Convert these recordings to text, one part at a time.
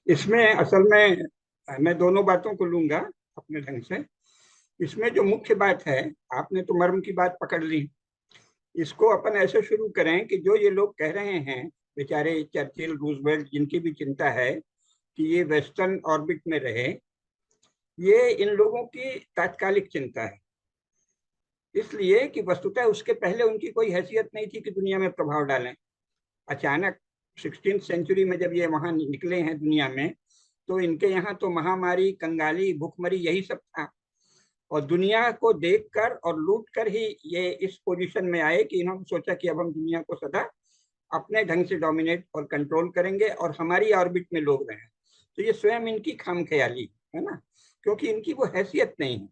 इसमें असल में मैं दोनों बातों को लूंगा अपने ढंग से। इसमें जो मुख्य बात है, आपने तो मर्म की बात पकड़ ली। इसको अपन ऐसे शुरू करें कि जो ये लोग कह रहे हैं, बेचारे चर्चिल रूजवेल्ट, जिनकी भी चिंता है कि ये वेस्टर्न ऑर्बिट में रहे, ये इन लोगों की तात्कालिक चिंता है। इसलिए कि वस्तुतः उसके पहले उनकी कोई हैसियत नहीं थी कि दुनिया में प्रभाव डालें। अचानक 16th सेंचुरी में जब ये वहां निकले हैं दुनिया में, तो इनके यहाँ तो महामारी, कंगाली, भूखमरी यही सब था। और दुनिया को देखकर और लूट कर ही ये इस पोजीशन में आए कि इन्होंने सोचा कि अब हम दुनिया को सदा अपने ढंग से डोमिनेट और कंट्रोल करेंगे और हमारी ऑर्बिट में लोग रहें। तो ये स्वयं इनकी खामख्याली है ना, क्योंकि इनकी वो हैसियत नहीं है।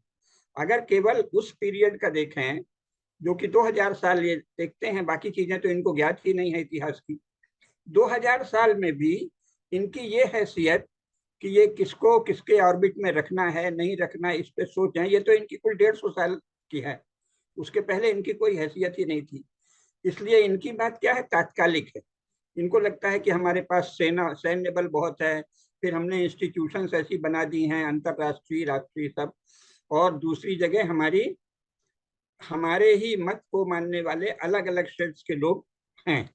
अगर केवल उस पीरियड का देखें जो कि 2000 साल ये देखते हैं, बाकी चीजें तो इनको ज्ञात ही नहीं है इतिहास की। 2000 साल में भी इनकी ये हैसियत कि ये किसको किसके ऑर्बिट में रखना है नहीं रखना, इस पे सोचें, ये तो इनकी कुल 150 साल की है। उसके पहले इनकी कोई हैसियत ही नहीं थी। इसलिए इनकी बात क्या है, तात्कालिक है। इनको लगता है कि हमारे पास सेना, सैन्य बल बहुत है, फिर हमने इंस्टीट्यूशंस ऐसी बना दी हैं, अंतरराष्ट्रीय, राष्ट्रीय सब। और दूसरी जगह हमारी, हमारे ही मत को मानने वाले अलग अलग शेड्स के लोग हैं,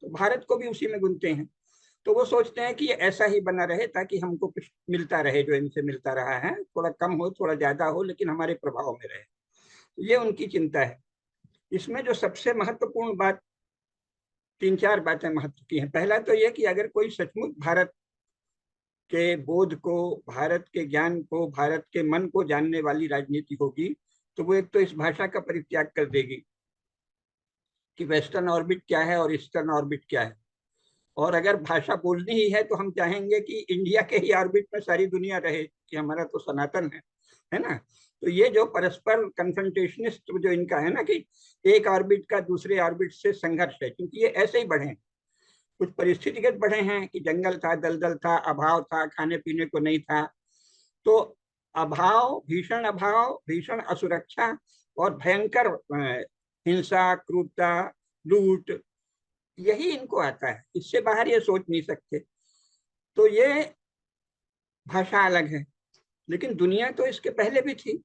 तो भारत को भी उसी में गुनते हैं। तो वो सोचते हैं कि ये ऐसा ही बना रहे ताकि हमको कुछ मिलता रहे, जो इनसे मिलता रहा है, थोड़ा कम हो थोड़ा ज्यादा हो, लेकिन हमारे प्रभाव में रहे। तो ये उनकी चिंता है। इसमें जो सबसे महत्वपूर्ण बात, तीन चार बातें महत्व की हैं। पहला तो ये कि अगर कोई सचमुच भारत के बोध को, भारत के ज्ञान को, भारत के मन को जानने वाली राजनीति होगी, तो वो एक तो इस भाषा का परित्याग कर देगी कि वेस्टर्न ऑर्बिट क्या है और ईस्टर्न ऑर्बिट क्या है। और अगर भाषा बोलनी ही है तो हम चाहेंगे कि इंडिया के ही ऑर्बिट में सारी दुनिया रहे, कि हमारा तो सनातन है ना। तो ये जो परस्पर कन्फ्रंटेशनिस्ट जो इनका है ना, कि एक ऑर्बिट का दूसरे ऑर्बिट से संघर्ष है, क्योंकि ये ऐसे ही बढ़े हैं। कुछ परिस्थितिगत बढ़े हैं कि जंगल था, दलदल था, अभाव था, खाने पीने को नहीं था। तो अभाव, भीषण असुरक्षा और भयंकर हिंसा, क्रूरता, लूट, यही इनको आता है। इससे बाहर ये सोच नहीं सकते। तो ये भाषा अलग है, लेकिन दुनिया तो इसके पहले भी थी।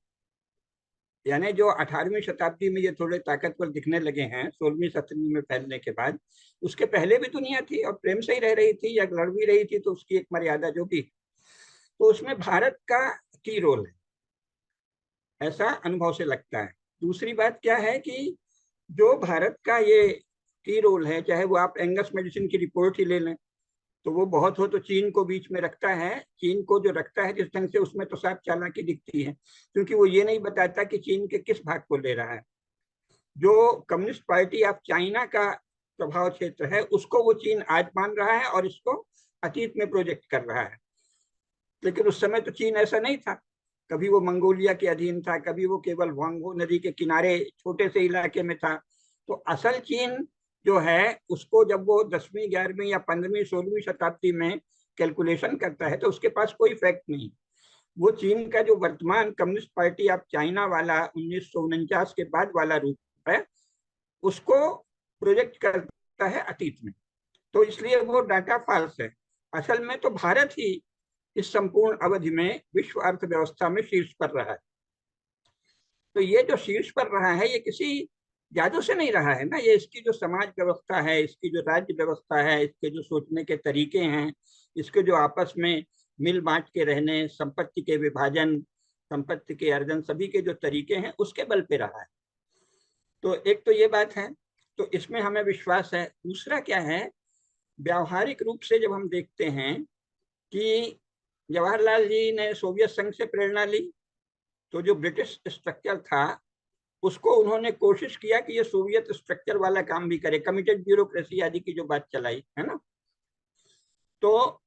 यानी जो 18वीं शताब्दी में ये थोड़े ताकतवर दिखने लगे हैं, 16वीं 17वीं में फैलने के बाद, उसके पहले भी दुनिया थी और प्रेम से ही रह रही थी या लड़ भी रही थी, तो उसकी एक मर्यादा जो भी। तो उसमें भारत का की रोल है, ऐसा अनुभव से लगता है। दूसरी बात क्या है कि जो भारत का ये की रोल है, चाहे वो आप एंगस मेडिसिन की रिपोर्ट ही ले लें, तो वो बहुत हो तो चीन को बीच में रखता है। चीन को जो रखता है जिस ढंग से, उसमें तो साफ चालाकी दिखती है, क्योंकि वो ये नहीं बताता कि चीन के किस भाग को ले रहा है। जो कम्युनिस्ट पार्टी ऑफ चाइना का प्रभाव क्षेत्र है, उसको वो चीन आज मान रहा है और इसको अतीत में प्रोजेक्ट कर रहा है। लेकिन उस समय तो चीन ऐसा नहीं था। कभी वो मंगोलिया के अधीन था, कभी वो केवल वांगो नदी के किनारे छोटे से इलाके में था। तो असल चीन जो है, उसको जब वो 10वीं 11वीं या 15वीं 16वीं शताब्दी में कैलकुलेशन करता है, तो उसके पास कोई फैक्ट नहीं। वो चीन का जो वर्तमान कम्युनिस्ट पार्टी ऑफ चाइना वाला 1949 के बाद वाला रूप है, उसको प्रोजेक्ट करता है अतीत में। तो इसलिए वो डाटा फाल्स है। असल में तो भारत ही इस संपूर्ण अवधि में विश्व अर्थव्यवस्था में शीर्ष पर रहा है। तो ये जो शीर्ष पर रहा है, ये किसी जादू से नहीं रहा है ना। ये इसकी जो समाज व्यवस्था है, इसकी जो राज्य व्यवस्था है, इसके जो सोचने के तरीके हैं, इसके जो आपस में मिल बांट के रहने, संपत्ति के विभाजन, संपत्ति के अर्जन, सभी के जो तरीके हैं, उसके बल पे रहा है। तो एक तो ये बात है, तो इसमें हमें विश्वास है। दूसरा क्या है, व्यावहारिक रूप से जब हम देखते हैं कि जवाहरलाल जी ने सोवियत संघ से प्रेरणा ली, तो जो ब्रिटिश स्ट्रक्चर था, उसको उन्होंने कोशिश किया कि ये सोवियत स्ट्रक्चर वाला काम भी करे, कमिटेड ब्यूरोक्रेसी आदि की जो बात चलाई है ना। तो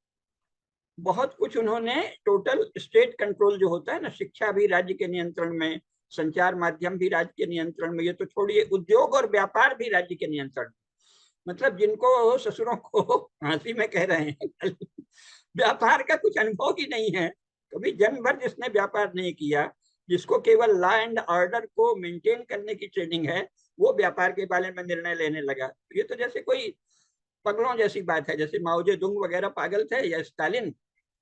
बहुत कुछ उन्होंने, टोटल स्टेट कंट्रोल जो होता है ना, शिक्षा भी राज्य के नियंत्रण में, संचार माध्यम भी राज्य के नियंत्रण में, ये तो छोड़िए, उद्योग और व्यापार भी राज्य के नियंत्रण में। मतलब जिनको ससुरों को हंसी में कह रहे हैं, व्यापार का कुछ अनुभव ही नहीं है, कभी जन्म भर जिसने व्यापार नहीं किया, जिसको केवल लॉ एंड ऑर्डर को मेंटेन करने की ट्रेनिंग है, वो व्यापार के बारे में निर्णय लेने लगा। ये तो जैसे कोई पगलों जैसी बात है, जैसे माओजे दुंग वगैरह पागल थे या स्टालिन,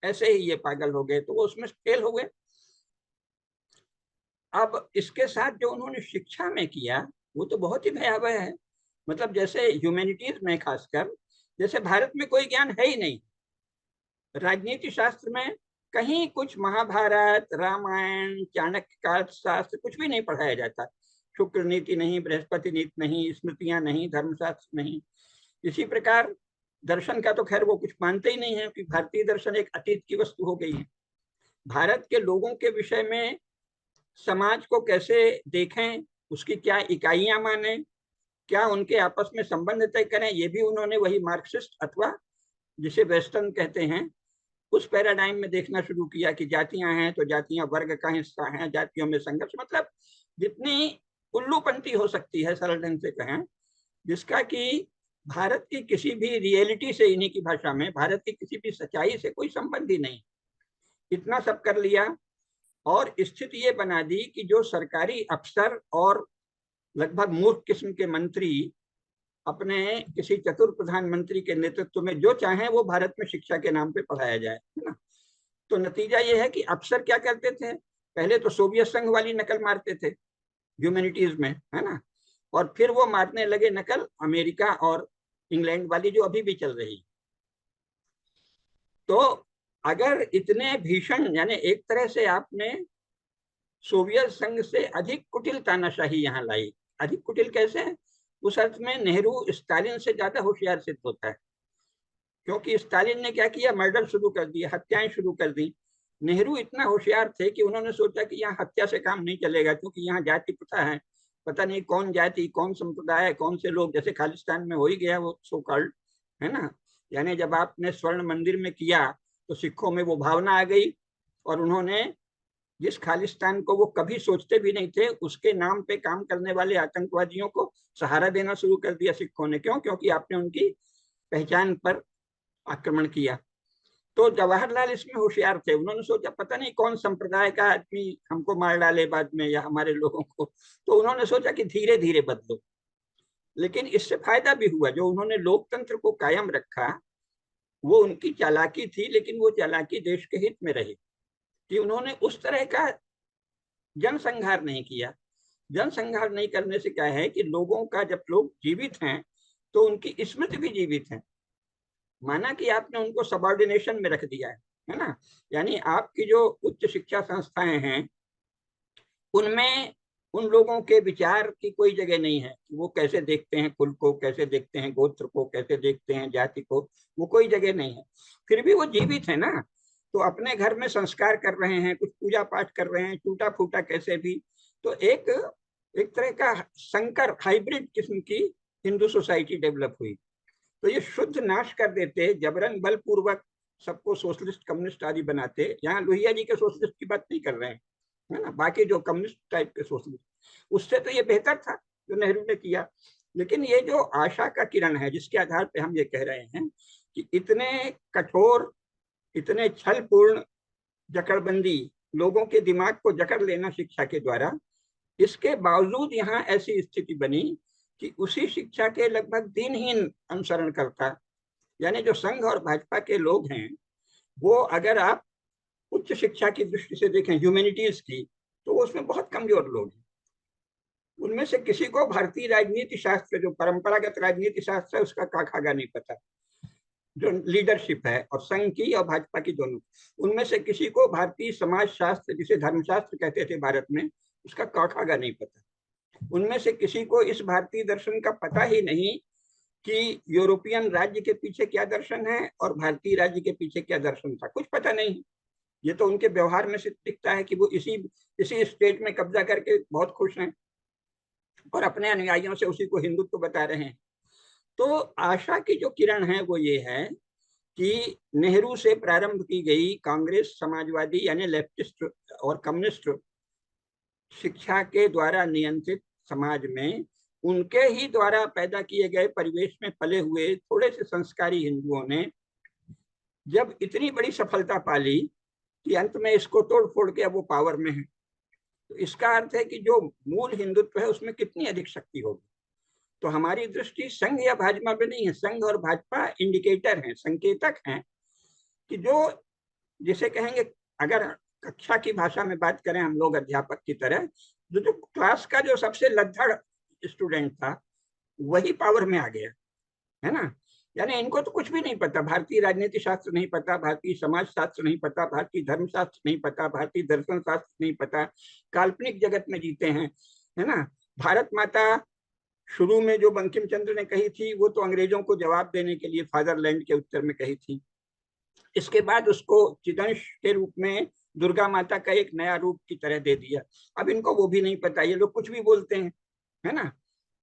ऐसे ही ये पागल हो गए, तो वो उसमें फेल हो गए। अब इसके साथ जो उन्होंने शिक्षा में किया वो तो बहुत ही भयावह है। मतलब जैसे ह्यूमैनिटीज में खासकर, जैसे भारत में कोई ज्ञान है ही नहीं। राजनीति शास्त्र में कहीं कुछ महाभारत, रामायण, चाणक्य का शास्त्र कुछ भी नहीं पढ़ाया जाता। शुक्र नीति नहीं, बृहस्पति नीति नहीं, स्मृतियां नहीं, धर्मशास्त्र नहीं। इसी प्रकार दर्शन का तो खैर वो कुछ मानते ही नहीं है कि भारतीय दर्शन एक अतीत की वस्तु हो गई है। भारत के लोगों के विषय में समाज को कैसे देखें, उसकी क्या इकाइयां माने, क्या उनके आपस में संबंध तय करें, ये भी उन्होंने वही मार्क्सिस्ट अथवा जिसे वेस्टर्न कहते हैं उस पैराडाइम में देखना शुरू किया कि जातियां हैं तो जातियां वर्ग का हिस्सा हैं, जातियों में संघर्ष, मतलब जितनी उल्लूपंती हो सकती है सरल ढंग से कहें, जिसका कि भारत की किसी भी रियलिटी से, इन्हीं की भाषा में भारत की किसी भी सच्चाई से कोई संबंध ही नहीं। इतना सब कर लिया और स्थिति ये बना दी कि जो सरकारी अफसर और लगभग मूर्ख किस्म के मंत्री अपने किसी चतुर प्रधानमंत्री के नेतृत्व में जो चाहे वो भारत में शिक्षा के नाम पे पढ़ाया जाए, है ना। तो नतीजा ये है कि अफसर क्या करते थे, पहले तो सोवियत संघ वाली नकल मारते थे ह्यूमैनिटीज में, है ना, और फिर वो मारने लगे नकल अमेरिका और इंग्लैंड वाली जो अभी भी चल रही। तो अगर इतने भीषण, यानी एक तरह से आपने सोवियत संघ से अधिक कुटिल तानाशाही यहाँ लाई। अधिक कुटिल कैसे है, उस अर्थ में नेहरू स्टालिन से ज्यादा होशियार सिद्ध होता है, क्योंकि स्टालिन ने क्या किया, मर्डर शुरू कर दिया, हत्याएं शुरू कर दी। नेहरू इतना होशियार थे कि उन्होंने सोचा कि यहाँ हत्या से काम नहीं चलेगा, क्योंकि यहाँ जाति प्रथा है, पता नहीं कौन जाति, कौन संप्रदाय, कौन से लोग, जैसे खालिस्तान में हो ही गया वो सो कॉल्ड, है ना। यानी जब आपने स्वर्ण मंदिर में किया तो सिखों में वो भावना आ गई और उन्होंने जिस खालिस्तान को वो कभी सोचते भी नहीं थे उसके नाम पे काम करने वाले आतंकवादियों को सहारा देना शुरू कर दिया सिखों ने। क्यों? क्योंकि आपने उनकी पहचान पर आक्रमण किया। तो जवाहरलाल इसमें होशियार थे, उन्होंने सोचा पता नहीं कौन संप्रदाय का आदमी हमको मार डाले बाद में या हमारे लोगों को, तो उन्होंने सोचा कि धीरे धीरे बदलो। लेकिन इससे फायदा भी हुआ, जो उन्होंने लोकतंत्र को कायम रखा वो उनकी चालाकी थी, लेकिन वो चालाकी देश के हित में रही कि उन्होंने उस तरह का जनसंहार नहीं किया। जनसंहार नहीं करने से क्या है कि लोगों का, जब लोग जीवित हैं तो उनकी स्मृति भी जीवित है। माना कि आपने उनको सबऑर्डिनेशन में रख दिया है ना, यानी आपकी जो उच्च शिक्षा संस्थाएं हैं उनमें उन लोगों के विचार की कोई जगह नहीं है कि वो कैसे देखते हैं कुल को, कैसे देखते हैं गोत्र को, कैसे देखते हैं जाति को, वो कोई जगह नहीं है। फिर भी वो जीवित है ना, तो अपने घर में संस्कार कर रहे हैं, कुछ पूजा पाठ कर रहे हैं, टूटा फूटा कैसे भी। तो एक एक तरह का संकर हाइब्रिड किस्म की हिंदू सोसाइटी डेवलप हुई। तो ये शुद्ध नाश कर देते, जबरन बलपूर्वक सबको सोशलिस्ट कम्युनिस्ट आदि बनाते। यहाँ लोहिया जी के सोशलिस्ट की बात नहीं कर रहे हैं, है ना, बाकी जो कम्युनिस्ट टाइप के सोशलिस्ट, उससे तो ये बेहतर था जो नेहरू ने किया। लेकिन ये जो आशा का किरण है जिसके आधार पे हम ये कह रहे हैं कि इतने कठोर, इतने छलपूर्ण जकड़बंदी, लोगों के दिमाग को जकड़ लेना शिक्षा के द्वारा, इसके बावजूद यहाँ ऐसी स्थिति बनी कि उसी शिक्षा के लगभग दिनहीन अनुसरण करता, यानी जो संघ और भाजपा के लोग हैं वो, अगर आप उच्च शिक्षा की दृष्टि से देखें ह्यूमैनिटीज की, तो उसमें बहुत कमजोर लोग हैं। उनमें से किसी को भारतीय राजनीति शास्त्र, जो परंपरागत राजनीति शास्त्र है, उसका का खागा नहीं पता। जो लीडरशिप है और संघ की और भाजपा की दोनों, उनमें से किसी को भारतीय समाज शास्त्र, जिसे धर्मशास्त्र कहते थे भारत में, उसका का खागा नहीं पता। उनमें से किसी को इस भारतीय दर्शन का पता ही नहीं कि यूरोपियन राज्य के पीछे क्या दर्शन है और भारतीय राज्य के पीछे क्या दर्शन था, कुछ पता नहीं। ये तो उनके व्यवहार में से दिखता है कि वो इसी स्टेट में कब्जा करके बहुत खुश हैं और अपने अनुयायियों से उसी को हिंदुत्व बता रहे हैं। तो आशा की जो किरण है वो ये है कि नेहरू से प्रारंभ की गई कांग्रेस, समाजवादी यानी लेफ्टिस्ट और कम्युनिस्ट शिक्षा के द्वारा नियंत्रित समाज में, उनके ही द्वारा पैदा किए गए परिवेश में पले हुए थोड़े से संस्कारी हिंदुओं ने जब इतनी बड़ी सफलता पाली कि अंत में इसको तोड़ फोड़ के अब वो पावर में है, तो इसका अर्थ है कि जो मूल हिंदुत्व है उसमें कितनी अधिक शक्ति होगी। तो हमारी दृष्टि संघ या भाजपा पे नहीं है, संघ और भाजपा इंडिकेटर हैं, संकेतक हैं कि जो जिसे कहेंगे, अगर कक्षा की भाषा में बात करें हम लोग अध्यापक की तरह, जो क्लास का जो सबसे लद्दड़ स्टूडेंट था वही पावर में आ गया, है ना। यानी इनको तो कुछ भी नहीं पता, भारतीय राजनीति शास्त्र नहीं पता, भारतीय समाज शास्त्र नहीं पता, भारतीय धर्म शास्त्र नहीं पता, भारतीय दर्शन शास्त्र नहीं पता, काल्पनिक जगत में जीते हैं, है ना। भारत माता शुरू में जो बंकिम चंद्र ने कही थी वो तो अंग्रेजों को जवाब देने के लिए फादरलैंड के उत्तर में कही थी। इसके बाद उसको चिदंश के रूप में दुर्गा माता का एक नया रूप की तरह दे दिया। अब इनको वो भी नहीं पता, ये लोग कुछ भी बोलते हैं, है ना।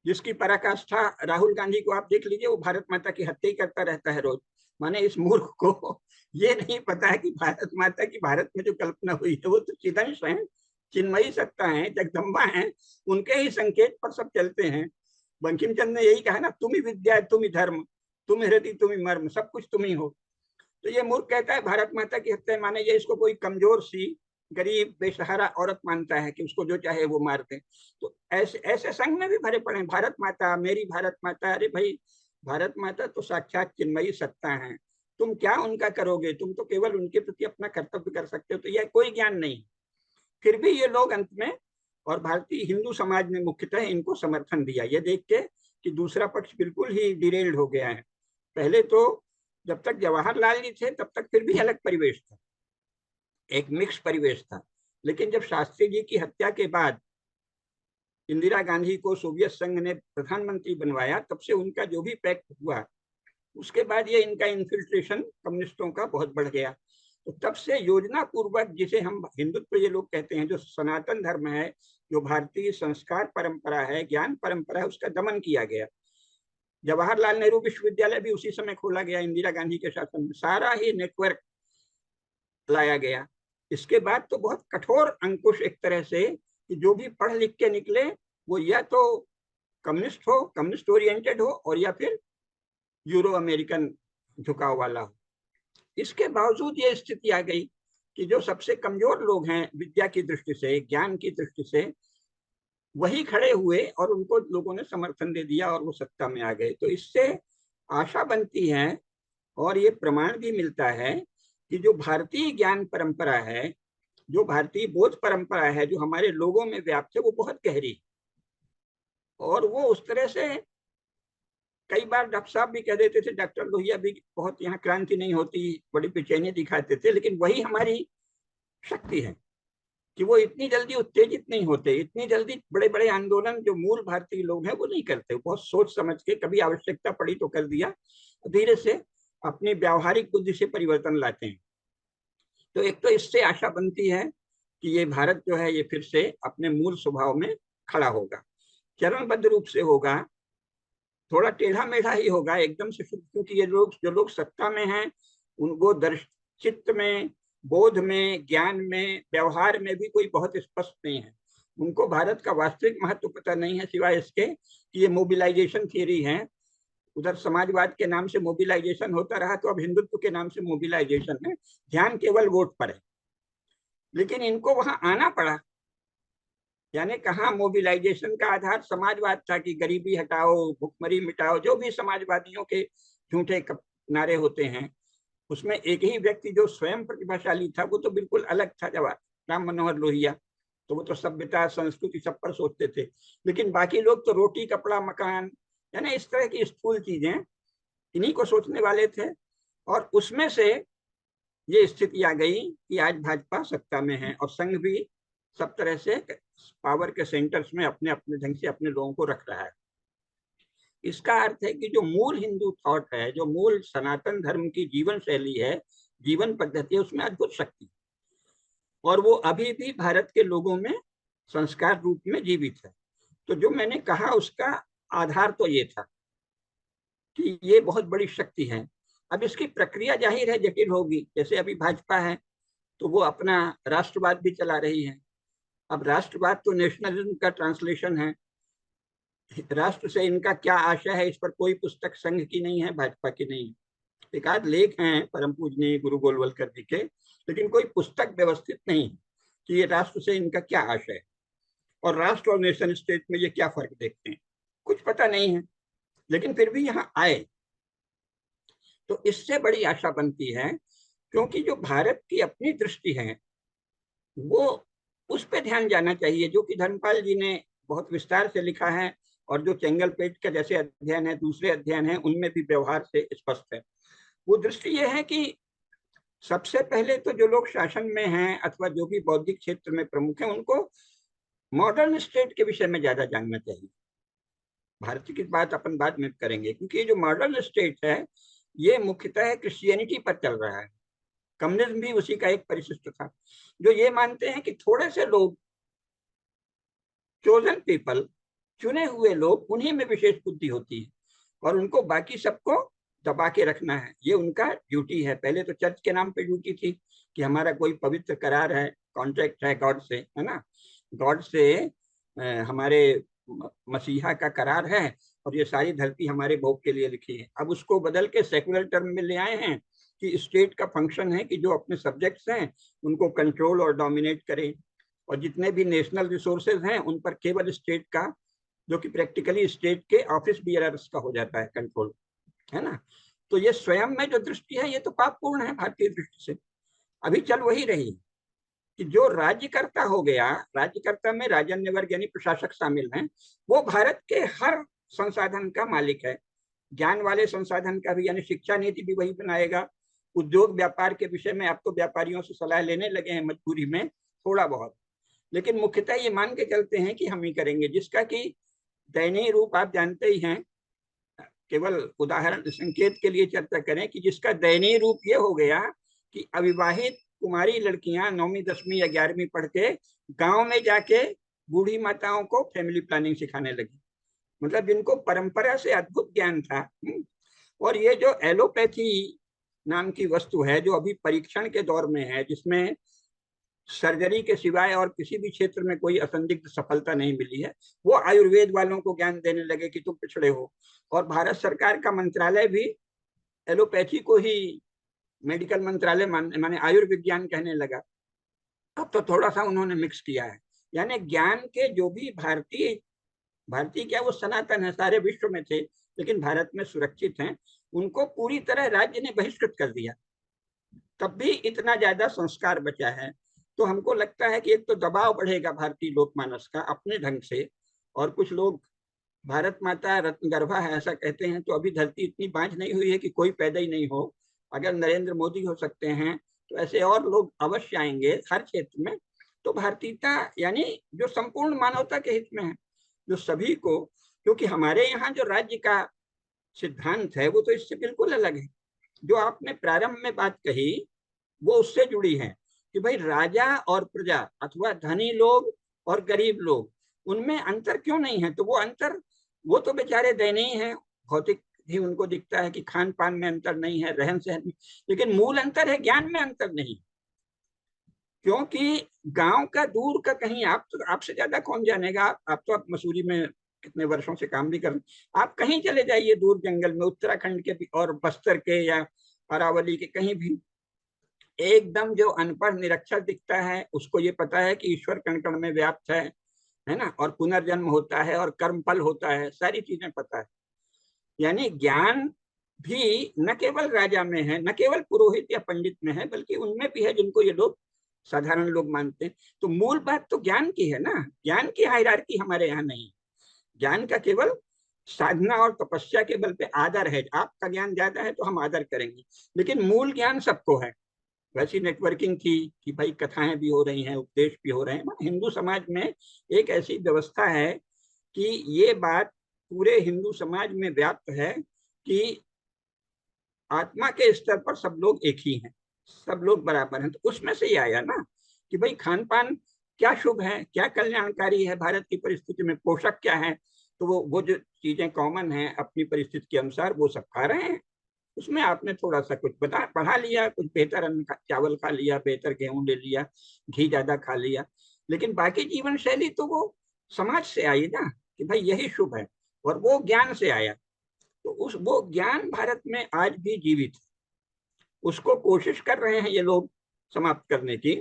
जिसकी पराकाष्ठा राहुल गांधी को आप देख लीजिए, वो भारत माता की हत्या ही करता रहता है रोज। माने इस मूर्ख को ये नहीं पता है कि भारत माता की भारत में जो कल्पना हुई है वो तो चिदंश है, चिन्मयी सत्ता है, जगदम्बा है, उनके ही संकेत पर सब चलते हैं। बंकिम चंद्र ने यही कहा ना, तुम ही विद्या, तुम ही धर्म, तुम ही हृदय, तुम ही मर्म, सब कुछ तुम ही हो। तो ये मूर्ख कहता है भारत माता की हत्या, माने ये इसको कोई कमजोर सी गरीब बेसहारा औरत मानता है कि उसको जो चाहे वो मार दे। तो ऐसे ऐसे संघ में भी भरे पड़े, भारत माता, मेरी भारत माता। अरे भाई, भारत माता तो साक्षात चिन्मयी सत्ता है, तुम क्या उनका करोगे, तुम तो केवल उनके प्रति अपना कर्तव्य कर सकते हो। तो यह कोई ज्ञान नहीं। फिर भी ये लोग अंत में, और भारतीय हिंदू समाज ने मुख्यतः इनको समर्थन दिया, ये देख के कि दूसरा पक्ष बिल्कुल ही डिरेल्ड हो गया है। पहले तो जब तक जवाहरलाल जी थे तब तक फिर भी अलग परिवेश था, एक मिक्स परिवेश था। लेकिन जब शास्त्री जी की हत्या के बाद इंदिरा गांधी को सोवियत संघ ने प्रधानमंत्री बनवाया, तब से उनका जो भी पैक्ट हुआ, उसके बाद ये इनका इन्फिल्ट्रेशन कम्युनिस्टों का बहुत बढ़ गया। तो तब से योजना पूर्वक, जिसे हम हिंदुत्व ये लोग कहते हैं, जो सनातन धर्म है, जो भारतीय संस्कार परंपरा है, ज्ञान परंपरा है, उसका दमन किया गया। जवाहरलाल नेहरू विश्वविद्यालय भी उसी समय खोला गया इंदिरा गांधी के शासन में, सारा ही नेटवर्क लाया गया। इसके बाद तो बहुत कठोर अंकुश एक तरह से, कि जो भी पढ़ लिख के निकले वो या तो कम्युनिस्ट हो, कम्युनिस्ट ओरिएंटेड हो, और या फिर यूरो अमेरिकन झुकाव वाला हो। इसके बावजूद ये स्थिति आ गई कि जो सबसे कमजोर लोग हैं विद्या की दृष्टि से, ज्ञान की दृष्टि से, वही खड़े हुए और उनको लोगों ने समर्थन दे दिया और वो सत्ता में आ गए। तो इससे आशा बनती है, और ये प्रमाण भी मिलता है कि जो भारतीय ज्ञान परंपरा है, जो भारतीय बोध परंपरा है, जो हमारे लोगों में व्याप्त है, वो बहुत गहरी। और वो उस तरह से, कई बार डॉक्टर साहब भी कह देते थे, डॉक्टर लोहिया भी, बहुत यहाँ क्रांति नहीं होती, बड़ी बेचैनी दिखाते थे, लेकिन वही हमारी शक्ति है कि वो इतनी जल्दी उत्तेजित नहीं होते, इतनी जल्दी बड़े बड़े आंदोलन जो मूल भारतीय लोग हैं वो नहीं करते। बहुत सोच समझ के, कभी आवश्यकता पड़ी तो कर दिया, धीरे से अपनी व्यावहारिक बुद्धि से परिवर्तन लाते हैं। तो एक तो इससे आशा बनती है कि ये भारत जो है ये फिर से अपने मूल स्वभाव में खड़ा होगा, चरणबद्ध रूप से होगा, थोड़ा टेढ़ा मेढ़ा ही होगा एकदम से शुद्ध, क्योंकि ये लोग, जो लोग सत्ता में हैं, उनको दर्श चित्त में, बोध में, ज्ञान में, व्यवहार में भी कोई बहुत स्पष्ट नहीं है। उनको भारत का वास्तविक महत्व पता नहीं है, सिवाय इसके कि ये मोबिलाइजेशन थियरी है। उधर समाजवाद के नाम से मोबिलाइजेशन होता रहा, तो अब हिंदुत्व के नाम से मोबिलाइजेशन है। ध्यान केवल वोट पर है, लेकिन इनको वहां आना पड़ा। यानी कहाँ मोबिलाइजेशन का आधार समाजवाद था कि गरीबी हटाओ, भुखमरी मिटाओ, जो भी समाजवादियों के झूठे नारे होते हैं, उसमें एक ही व्यक्ति जो स्वयं प्रतिभाशाली था वो तो बिल्कुल अलग था, जवाहर राम मनोहर लोहिया। तो वो तो सभ्यता संस्कृति सब पर सोचते थे, लेकिन बाकी लोग तो रोटी कपड़ा मकान, यानी इस तरह की स्थूल चीजें, इन्हीं को सोचने वाले थे। और उसमें से ये स्थिति आ गई कि आज भाजपा सत्ता में है, और संघ भी सब तरह से पावर के सेंटर्स में अपने अपने ढंग से अपने लोगों को रख रहा है। इसका अर्थ है कि जो मूल हिंदू थॉट है, जो मूल सनातन धर्म की जीवन शैली है, जीवन पद्धति है, उसमें अद्भुत शक्ति, और वो अभी भी भारत के लोगों में संस्कार रूप में जीवित है। तो जो मैंने कहा उसका आधार तो ये था कि ये बहुत बड़ी शक्ति है। अब इसकी प्रक्रिया जाहिर है जटिल होगी। जैसे अभी भाजपा है तो वो अपना राष्ट्रवाद भी चला रही है। अब राष्ट्रवाद तो नेशनलिज्म का ट्रांसलेशन है। राष्ट्र से इनका क्या आशय है, इस पर कोई पुस्तक संघ की नहीं है, भाजपा की नहीं है। एक आध लेख हैं परम पूजनीय गुरु गोलवलकर जी के, लेकिन कोई पुस्तक व्यवस्थित नहीं है कि ये राष्ट्र से इनका क्या आशय है, और राष्ट्र और नेशन स्टेट में ये क्या फर्क देखते हैं, कुछ पता नहीं है। लेकिन फिर भी यहाँ आए, तो इससे बड़ी आशा बनती है क्योंकि जो भारत की अपनी दृष्टि है वो उस पर ध्यान जाना चाहिए, जो कि धर्मपाल जी ने बहुत विस्तार से लिखा है, और जो चेंगलपेट का जैसे अध्ययन है, दूसरे अध्ययन है, उनमें भी व्यवहार से स्पष्ट है। वो दृष्टि ये है कि सबसे पहले तो जो लोग शासन में हैं अथवा जो भी बौद्धिक क्षेत्र में प्रमुख हैं, उनको मॉडर्न स्टेट के विषय में ज्यादा जानना चाहिए। भारत की बात अपन बाद में करेंगे, क्योंकि ये जो मॉडर्न स्टेट है ये मुख्यतः क्रिश्चियनिटी पर चल रहा है। कम्युनिज्म भी उसी का एक परिशिष्ट था, जो ये मानते हैं कि थोड़े से लोग, चोजन पीपल, चुने हुए लोग, उन्हीं में विशेष बुद्धि होती है और उनको बाकी सबको दबा के रखना है, ये उनका ड्यूटी है। पहले तो चर्च के नाम पे ड्यूटी थी कि हमारा कोई पवित्र करार है, कॉन्ट्रैक्ट है गॉड से, है ना, गॉड से हमारे मसीहा का करार है और ये सारी धरती हमारे भोग के लिए लिखी है। अब उसको बदल के सेकुलर टर्म में ले आए हैं कि स्टेट का फंक्शन है कि जो अपने सब्जेक्ट्स हैं उनको कंट्रोल और डोमिनेट करे, और जितने भी नेशनल रिसोर्सेज हैं उन पर केवल स्टेट का, जो कि प्रैक्टिकली स्टेट के ऑफिस बियरर्स का हो जाता है कंट्रोल, है ना। तो ये स्वयं में जो दृष्टि है ये तो पापपूर्ण है भारतीय दृष्टि से। अभी चल वही रही कि जो राज्यकर्ता हो गया, राज्यकर्ता में राजन्य वर्ग यानी प्रशासक शामिल हैं, वो भारत के हर संसाधन का मालिक है, ज्ञान वाले संसाधन का भी, यानी शिक्षा नीति भी वही बनाएगा। उद्योग व्यापार के विषय में आप तो व्यापारियों से सलाह लेने लगे हैं मजबूरी में थोड़ा बहुत, लेकिन मुख्यतः ये मान के चलते हैं कि हम ही करेंगे, जिसका कि दयनीय रूप आप जानते ही हैं। केवल उदाहरण संकेत के लिए चर्चा करें कि जिसका दयनीय रूप ये हो गया कि अविवाहित कुमारी लड़कियां 9वीं 10वीं या 11वीं पढ़ के गांव में जाके बूढ़ी माताओं को फैमिली प्लानिंग सिखाने लगी, मतलब जिनको परंपरा से अद्भुत ज्ञान था। और ये जो एलोपैथी नाम की वस्तु है जो अभी परीक्षण के दौर में है, जिसमें सर्जरी के सिवाय और किसी भी क्षेत्र में कोई असंदिग्ध सफलता नहीं मिली है, वो आयुर्वेद वालों को ज्ञान देने लगे कि तुम पिछड़े हो। और भारत सरकार का मंत्रालय भी एलोपैथी को ही मेडिकल मंत्रालय माने आयुर्विज्ञान कहने लगा। अब तो थोड़ा सा उन्होंने मिक्स किया है, यानी ज्ञान के जो भी भारतीय, भारतीय क्या वो सनातन है, सारे विश्व में थे लेकिन भारत में सुरक्षित हैं, उनको पूरी तरह राज्य ने बहिष्कृत कर दिया। तब भी इतना ज्यादा संस्कार बचा है। तो हमको लगता है कि एक तो दबाव बढ़ेगा भारतीय लोकमानस का अपने ढंग से, और कुछ लोग भारत माता रत्नगर्भा है ऐसा कहते हैं, तो अभी धरती इतनी बांझ नहीं हुई है कि कोई पैदा ही नहीं हो। अगर नरेंद्र मोदी हो सकते हैं तो ऐसे और लोग अवश्य आएंगे हर क्षेत्र में। तो भारतीयता यानी जो संपूर्ण मानवता के हित में है, जो सभी को, क्योंकि हमारे यहाँ जो राज्य का सिद्धांत है वो तो इससे बिल्कुल अलग है। जो आपने प्रारंभ में बात कही वो उससे जुड़ी है कि भाई राजा और प्रजा अथवा धनी लोग और गरीब लोग, उनमें अंतर क्यों नहीं है। तो वो अंतर, वो तो बेचारे दयनीय हैं, भौतिक ही उनको दिखता है कि खान पान में अंतर नहीं है, रहन सहन में, लेकिन मूल अंतर है ज्ञान में अंतर नहीं। क्योंकि गांव का दूर का कहीं, आप तो, आपसे ज्यादा कौन जानेगा, आप तो आप मसूरी में कितने वर्षों से काम भी कर, आप कहीं चले जाइए दूर जंगल में, उत्तराखंड के भी और बस्तर के या अरावली के कहीं भी, एकदम जो अनपढ़ निरक्षर दिखता है उसको ये पता है कि ईश्वर कण कण में व्याप्त है ना, और पुनर्जन्म होता है और कर्म फल होता है, सारी चीजें पता है। यानी ज्ञान भी न केवल राजा में है, न केवल पुरोहित या पंडित में है, बल्कि उनमें भी है जिनको ये लोग साधारण लोग मानते हैं। तो मूल बात तो ज्ञान की है ना, ज्ञान की हायरार्की हमारे यहाँ नहीं। ज्ञान का केवल साधना और तपस्या के बल पे आदर है, आपका ज्ञान ज्यादा है तो हम आदर करेंगे, लेकिन मूल ज्ञान सबको है। वैसी नेटवर्किंग थी कि भाई कथाएं भी हो रही हैं, उपदेश भी हो रहे हैं। हिंदू समाज में एक ऐसी व्यवस्था है कि ये बात पूरे हिंदू समाज में व्याप्त है कि आत्मा के स्तर पर सब लोग एक ही हैं, सब लोग बराबर हैं। तो उसमें से ही आया ना कि भाई खान पान क्या शुभ है, क्या कल्याणकारी है भारत की परिस्थिति में, पोषक क्या है, तो वो जो चीजें कॉमन है अपनी परिस्थिति के अनुसार वो सब खा रहे हैं। उसमें आपने थोड़ा सा कुछ बता पढ़ा लिया, कुछ बेहतर अन्न चावल खा लिया, बेहतर गेहूं ले लिया, घी ज्यादा खा लिया, लेकिन बाकी जीवन शैली तो वो समाज से आई ना कि भाई यही शुभ है, और वो ज्ञान से आया। तो उस वो ज्ञान भारत में आज भी जीवित है, उसको कोशिश कर रहे हैं ये लोग समाप्त करने की।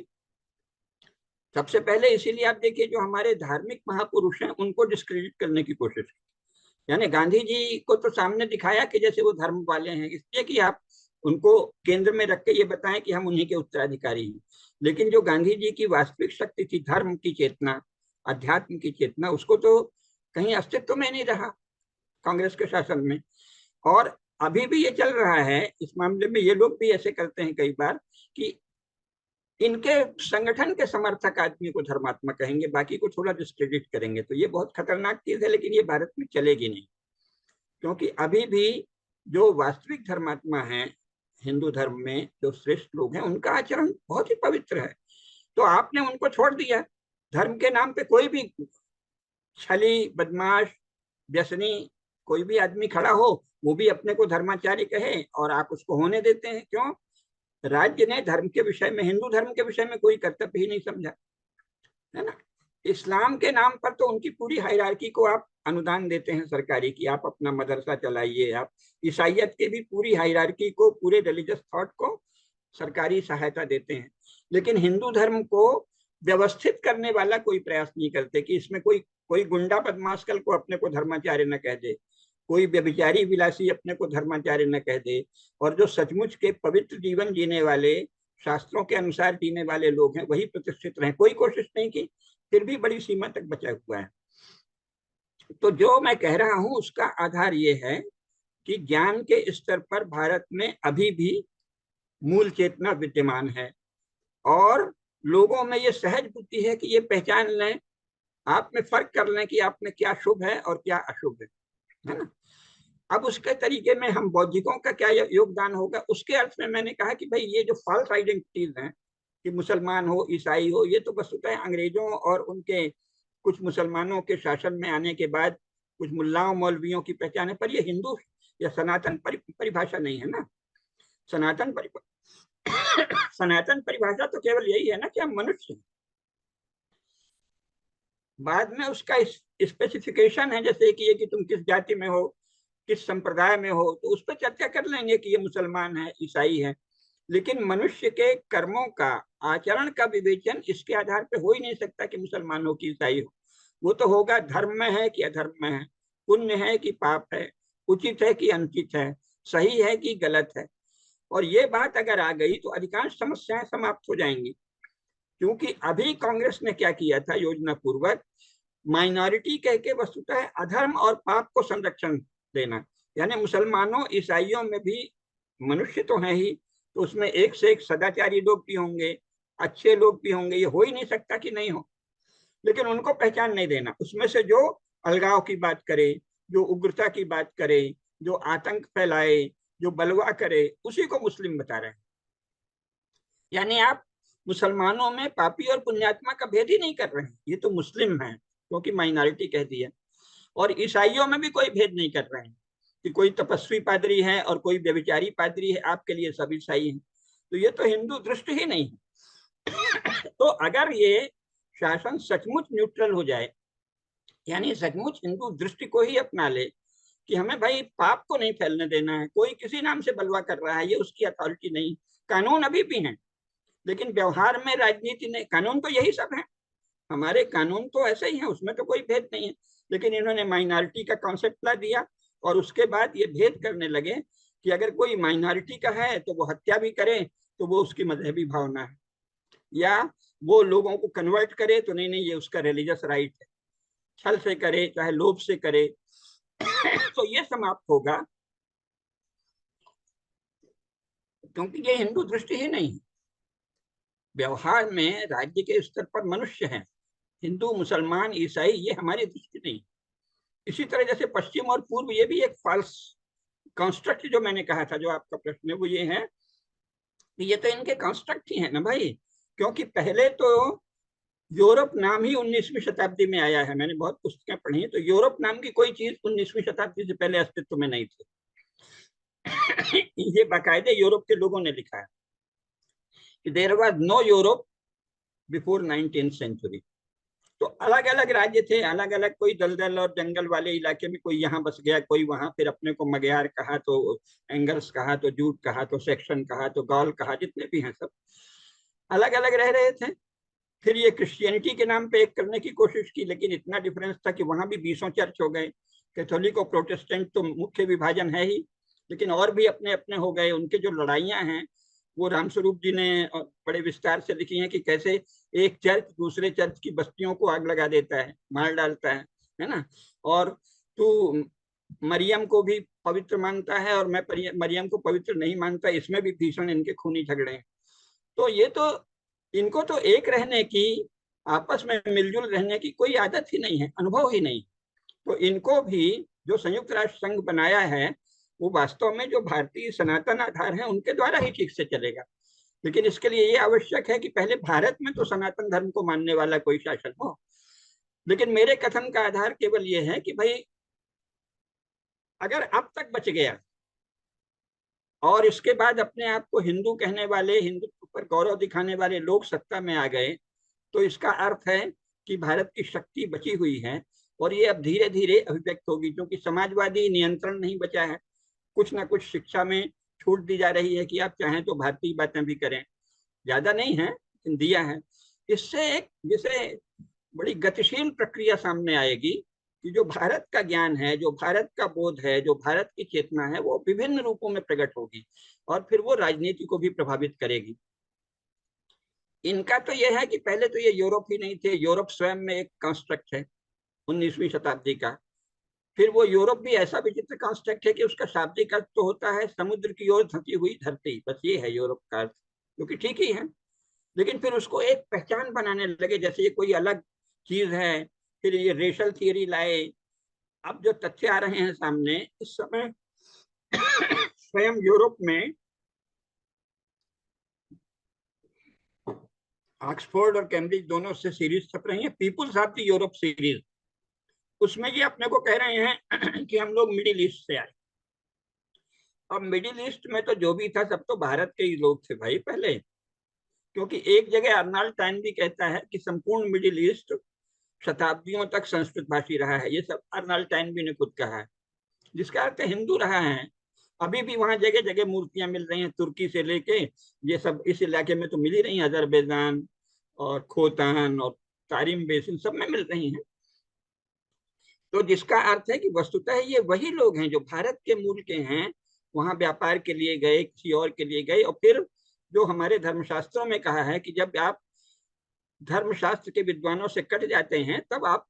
सबसे पहले इसीलिए आप देखिए जो हमारे धार्मिक महापुरुष हैं उनको डिस्क्रेडिट करने की कोशिश, यानी गांधी जी को तो सामने दिखाया कि जैसे वो धर्म वाले हैं, इसलिए कि आप उनको केंद्र में रख के ये बताएं कि हम उन्हीं के उत्तराधिकारी हैं। लेकिन जो गांधी जी की वास्तविक शक्ति थी, धर्म की चेतना, अध्यात्म की चेतना, उसको तो कहीं अस्तित्व में नहीं रहा कांग्रेस के शासन में। और अभी भी ये चल रहा है इस मामले में। ये लोग भी ऐसे करते हैं कई बार कि इनके संगठन के समर्थक आदमी को धर्मात्मा कहेंगे, बाकी को थोड़ा डिस्क्रेडिट करेंगे। तो ये बहुत खतरनाक चीज है, लेकिन ये भारत में चलेगी नहीं, क्योंकि अभी भी जो वास्तविक धर्मात्मा है हिंदू धर्म में, जो श्रेष्ठ लोग हैं, उनका आचरण बहुत ही पवित्र है। तो आपने उनको छोड़ दिया। धर्म के नाम पे कोई भी छली, बदमाश, व्यसनी कोई भी आदमी खड़ा हो, वो भी अपने को धर्माचार्य कहे और आप उसको होने देते हैं। क्यों? राज्य ने धर्म के विषय में, हिंदू धर्म के विषय में कोई कर्तव्य ही नहीं समझा, है ना। इस्लाम के नाम पर तो उनकी पूरी हायरार्की को आप अनुदान देते हैं सरकारी की, आप अपना मदरसा चलाइए। आप ईसाइयत के भी पूरी हायरार्की को, पूरे रिलीजियस थॉट को सरकारी सहायता देते हैं। लेकिन हिंदू धर्म को व्यवस्थित करने वाला कोई प्रयास नहीं करते कि इसमें कोई कोई गुंडा बदमाश कल को अपने को धर्माचार्य न कह दे, कोई व्यभिचारी विलासी अपने को धर्माचार्य न कह दे। और जो सचमुच के पवित्र जीवन जीने वाले, शास्त्रों के अनुसार जीने वाले लोग हैं, वही प्रतिष्ठित रहे। कोई कोशिश नहीं की, फिर भी बड़ी सीमा तक बचा हुआ है। तो जो मैं कह रहा हूं उसका आधार ये है कि ज्ञान के स्तर पर भारत में अभी भी मूल चेतना विद्यमान है, और लोगों में ये सहज बुद्धि है कि ये पहचान लें, आप में फर्क कर लें कि आप में क्या शुभ है और क्या अशुभ है ना। अब उसके तरीके में हम बौद्धिकों का क्या योगदान होगा, उसके अर्थ में मैंने कहा कि भाई ये जो फॉल्स आइडेंटिटीज हैं कि मुसलमान हो, ईसाई हो, ये तो वस्तुतः अंग्रेजों और उनके कुछ मुसलमानों के शासन में आने के बाद कुछ मुल्लाओं मौलवियों की पहचान है, पर ये हिंदू या सनातन परिभाषा नहीं है ना। सनातन सनातन परिभाषा तो केवल यही है ना कि हम मनुष्य हैं। बाद में उसका स्पेसिफिकेशन है, जैसे कि ये कि तुम किस जाति में हो, किस संप्रदाय में हो, तो उस पर चर्चा कर लेंगे कि ये मुसलमान है, ईसाई है। लेकिन मनुष्य के कर्मों का, आचरण का विवेचन इसके आधार पर हो ही नहीं सकता कि मुसलमान हो कि ईसाई हो। वो तो होगा धर्म में है कि अधर्म में है, पुण्य है कि पाप है, उचित है कि अनुचित है, सही है कि गलत है। और ये बात अगर आ गई तो अधिकांश समस्याएं समाप्त हो जाएंगी। क्योंकि अभी कांग्रेस ने क्या किया था योजना पूर्वक, माइनॉरिटी कह के वस्तुतः अधर्म और पाप को संरक्षण देना। यानी मुसलमानों ईसाइयों में भी मनुष्य तो है ही, तो उसमें एक से एक सदाचारी लोग भी होंगे, अच्छे लोग भी होंगे, ये हो ही नहीं सकता कि नहीं हो। लेकिन उनको पहचान नहीं देना। उसमें से जो अलगाव की बात करे, जो उग्रता की बात करे, जो आतंक फैलाए, जो बलवा करे, उसी को मुस्लिम बता रहे हैं। यानी आप मुसलमानों में पापी और पुण्यात्मा का भेद ही नहीं कर रहे हैं, ये तो मुस्लिम है क्योंकि माइनॉरिटी कह दी है। और ईसाइयों में भी कोई भेद नहीं कर रहे हैं कि कोई तपस्वी पादरी है और कोई व्यभिचारी पादरी है, आपके लिए सब ईसाई हैं। तो ये तो हिंदू दृष्टि ही नहीं है। तो अगर ये शासन सचमुच न्यूट्रल हो जाए, यानी सचमुच हिंदू दृष्टि को ही अपना ले कि हमें भाई पाप को नहीं फैलने देना है, कोई किसी नाम से बलवा कर रहा है, ये उसकी अथॉरिटी नहीं। कानून अभी भी हैं, लेकिन व्यवहार में राजनीति ने, कानून तो यही सब है, हमारे कानून तो ऐसे ही हैं, उसमें तो कोई भेद नहीं है। लेकिन इन्होंने माइनॉरिटी का कॉन्सेप्ट ला दिया, और उसके बाद ये भेद करने लगे कि अगर कोई माइनॉरिटी का है तो वो हत्या भी करे तो वो उसकी मजहबी भावना है, या वो लोगों को कन्वर्ट करे तो नहीं नहीं ये उसका रिलीजियस राइट है, छल से करे चाहे लोभ से करे। तो ये समाप्त होगा, क्योंकि ये हिंदू दृष्टि ही नहीं है। व्यवहार में राज्य के स्तर पर मनुष्य है, हिंदू मुसलमान ईसाई ये हमारी दृष्टि नहीं। इसी तरह जैसे पश्चिम और पूर्व, ये भी एक फॉल्स कंस्ट्रक्ट जो मैंने कहा था, जो आपका प्रश्न है वो ये है कि ये तो इनके कंस्ट्रक्ट ही है ना भाई। क्योंकि पहले तो यूरोप नाम ही 19वीं शताब्दी में आया है, मैंने बहुत पुस्तकें पढ़ी, तो यूरोप नाम की कोई चीज 19वीं शताब्दी से पहले अस्तित्व में नहीं थी। ये बाकायदे यूरोप के लोगों ने लिखा है कि there was no Europe before 19th century. तो अलग अलग राज्य थे, अलग अलग, कोई दलदल और जंगल वाले इलाके में कोई यहाँ बस गया, कोई वहां, फिर अपने को मगयार कहा तो एंगल्स कहा तो जूट कहा तो सेक्शन कहा तो गॉल कहा, जितने भी हैं सब अलग अलग रह रहे थे। फिर ये क्रिश्चियनिटी के नाम पे एक करने की कोशिश की, लेकिन इतना डिफरेंस था कि वहां भी 20 चर्च हो गए। कैथोलिक और प्रोटेस्टेंट तो मुख्य विभाजन है ही, लेकिन और भी अपने अपने हो गए। उनके जो लड़ाइयां हैं वो रामस्वरूप जी ने बड़े विस्तार से लिखी हैं कि कैसे एक चर्च दूसरे चर्च की बस्तियों को आग लगा देता है, मार डालता है ना। और तू मरियम को भी पवित्र मानता है और मैं मरियम को पवित्र नहीं मानता, इसमें भी भीषण इनके खूनी झगड़े हैं। तो ये तो इनको तो एक रहने की, आपस में मिलजुल रहने की कोई आदत ही नहीं है, अनुभव ही नहीं। तो इनको भी जो संयुक्त राष्ट्र संघ बनाया है वो वास्तव में जो भारतीय सनातन आधार है उनके द्वारा ही ठीक से चलेगा। लेकिन इसके लिए ये आवश्यक है कि पहले भारत में तो सनातन धर्म को मानने वाला कोई शासन हो। लेकिन मेरे कथन का आधार केवल ये है कि भाई अगर अब तक बच गया और इसके बाद अपने आप को हिंदू कहने वाले, हिंदुत्व पर गौरव दिखाने वाले लोग सत्ता में आ गए, तो इसका अर्थ है कि भारत की शक्ति बची हुई है और ये अब धीरे धीरे अभिव्यक्त होगी। क्योंकि समाजवादी नियंत्रण नहीं बचा है, कुछ ना कुछ शिक्षा में छूट दी जा रही है कि आप चाहें तो भारतीय बातें भी करें, ज्यादा नहीं है लेकिन दिया है। इससे एक जैसे बड़ी गतिशील प्रक्रिया सामने आएगी कि जो भारत का ज्ञान है, जो भारत का बोध है, जो भारत की चेतना है, वो विभिन्न रूपों में प्रकट होगी और फिर वो राजनीति को भी प्रभावित करेगी। इनका तो यह है कि पहले तो ये यूरोप ही नहीं थे, यूरोप स्वयं में एक कंस्ट्रक्ट है 19वीं शताब्दी का। फिर वो यूरोप भी ऐसा विचित्र कंस्ट्रक्ट है कि उसका शाब्दिक अर्थ तो होता है समुद्र की ओर धंसी हुई धरती, बस ये है यूरोप का अर्थ, जो कि ठीक ही है। लेकिन फिर उसको एक पहचान बनाने लगे जैसे ये कोई अलग चीज है। फिर ये रेशल थियरी लाए। अब जो तथ्य आ रहे हैं सामने इस समय स्वयं यूरोप में ऑक्सफोर्ड और कैम्ब्रिज दोनों से सीरीज छप रही है, peoples of the Europe series. उसमें ये अपने को कह रहे हैं कि हम लोग मिडिल ईस्ट से आए। अब मिडिल ईस्ट में तो जो भी था सब तो भारत के ही लोग थे भाई पहले। क्योंकि एक जगह अर्नाल्ड टाइन भी कहता है कि संपूर्ण मिडिल ईस्ट शताब्दियों तक संस्कृत भाषी रहा है। ये सब अर्नाल्ड टाइन भी ने खुद कहा है, जिसका अर्थ हिंदू रहा है। अभी भी वहां जगह जगह मूर्तियां मिल रही हैं, तुर्की से लेके ये सब इस इलाके में तो मिल ही रही हैं, अजरबैजान और खोतान और तारिम बेसिन सब में मिल रही हैं। तो जिसका अर्थ है कि वस्तुतः ये वही लोग हैं जो भारत के मूल के हैं, वहां व्यापार के लिए गए, किसी और के लिए गए। और फिर जो हमारे धर्मशास्त्रों में कहा है कि जब आप धर्मशास्त्र के विद्वानों से कट जाते हैं तब आप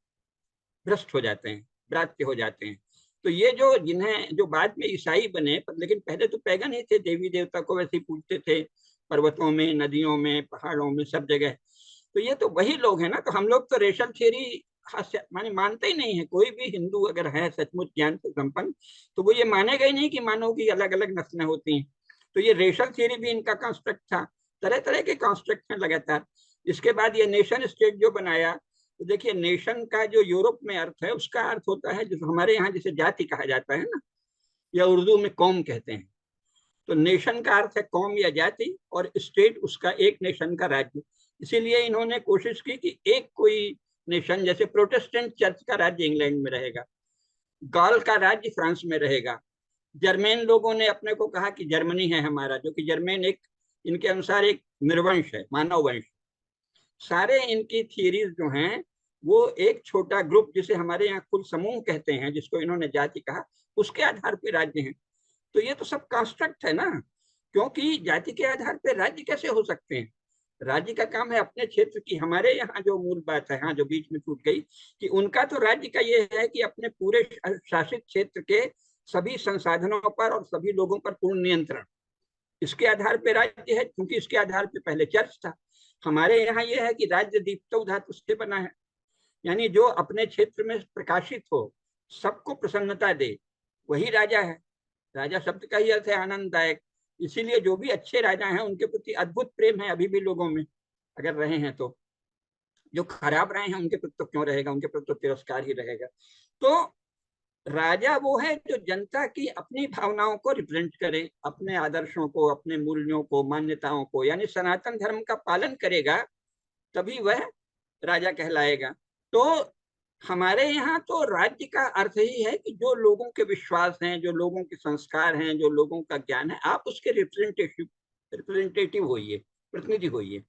भ्रष्ट हो जाते हैं, भ्रात्य हो जाते हैं। तो ये जो जिन्हें जो बाद में ईसाई बने, लेकिन पहले तो पैगन ही थे, देवी देवता को वैसे ही पूजते थे, पर्वतों में, नदियों में, पहाड़ों में, सब जगह। तो ये तो वही लोग हैं ना। तो हम लोग तो रेशल थियरी माने मानते ही नहीं है। कोई भी हिंदू अगर है सचमुच ज्ञान से संपन्न तो वो ये मानेगा ही नहीं कि मानव की अलग अलग नस्लें होती हैं। तो ये रेशल थियरी भी इनका कंस्ट्रक्ट था। तरह तरह के कंस्ट्रक्ट हैं लगातार। इसके बाद ये नेशन स्टेट जो बनाया, तो देखिए नेशन का जो यूरोप में अर्थ है उसका अर्थ होता है जो हमारे यहाँ जिसे जाति कहा जाता है ना, या उर्दू में कौम कहते हैं। तो नेशन का अर्थ है कौम या जाति, और स्टेट उसका एक नेशन का राज्य। इसीलिए इन्होंने कोशिश की कि एक कोई नेशन, जैसे प्रोटेस्टेंट चर्च का राज्य इंग्लैंड में रहेगा, गाल का राज्य फ्रांस में रहेगा। जर्मन लोगों ने अपने को कहा कि जर्मनी है हमारा, जो कि जर्मन एक इनके अनुसार एक निर्वंश है, मानव वंश। सारे इनकी थियरीज जो हैं वो एक छोटा ग्रुप, जिसे हमारे यहाँ कुल समूह कहते हैं, जिसको इन्होंने जाति कहा, उसके आधार पर राज्य हैं। तो ये तो सब कंस्ट्रक्ट है ना। क्योंकि जाति के आधार पर राज्य कैसे हो सकते हैं? राज्य का काम है अपने क्षेत्र की। हमारे यहाँ जो मूल बात है, हाँ, जो बीच में छूट गई, कि उनका तो राज्य का ये है कि अपने पूरे शासित क्षेत्र के सभी संसाधनों पर और सभी लोगों पर पूर्ण नियंत्रण, इसके आधार पर राज्य है। क्योंकि इसके आधार पर पहले चर्च था। हमारे यहाँ यह है कि राज्य दीप्तो धातु से बना है, यानी जो अपने क्षेत्र में प्रकाशित हो, सबको प्रसन्नता दे, वही राजा है। राजा शब्द का ही अर्थ है आनंददायक। इसीलिए जो भी अच्छे राजा हैं उनके प्रति अद्भुत प्रेम है अभी भी लोगों में, अगर रहे हैं तो। जो खराब रहे हैं उनके प्रति तो क्यों रहेगा, उनके प्रति तो तिरस्कार ही रहेगा। तो राजा वो है जो जनता की अपनी भावनाओं को रिप्रेजेंट करे, अपने आदर्शों को, अपने मूल्यों को, मान्यताओं को, यानी सनातन धर्म का पालन करेगा, तभी वह राजा कहलाएगा। तो हमारे यहाँ तो राज्य का अर्थ ही है कि जो लोगों के विश्वास हैं, जो लोगों के संस्कार हैं, जो लोगों का ज्ञान है, आप उसके रिप्रेजेंटेटिव होइए, प्रतिनिधि होइए।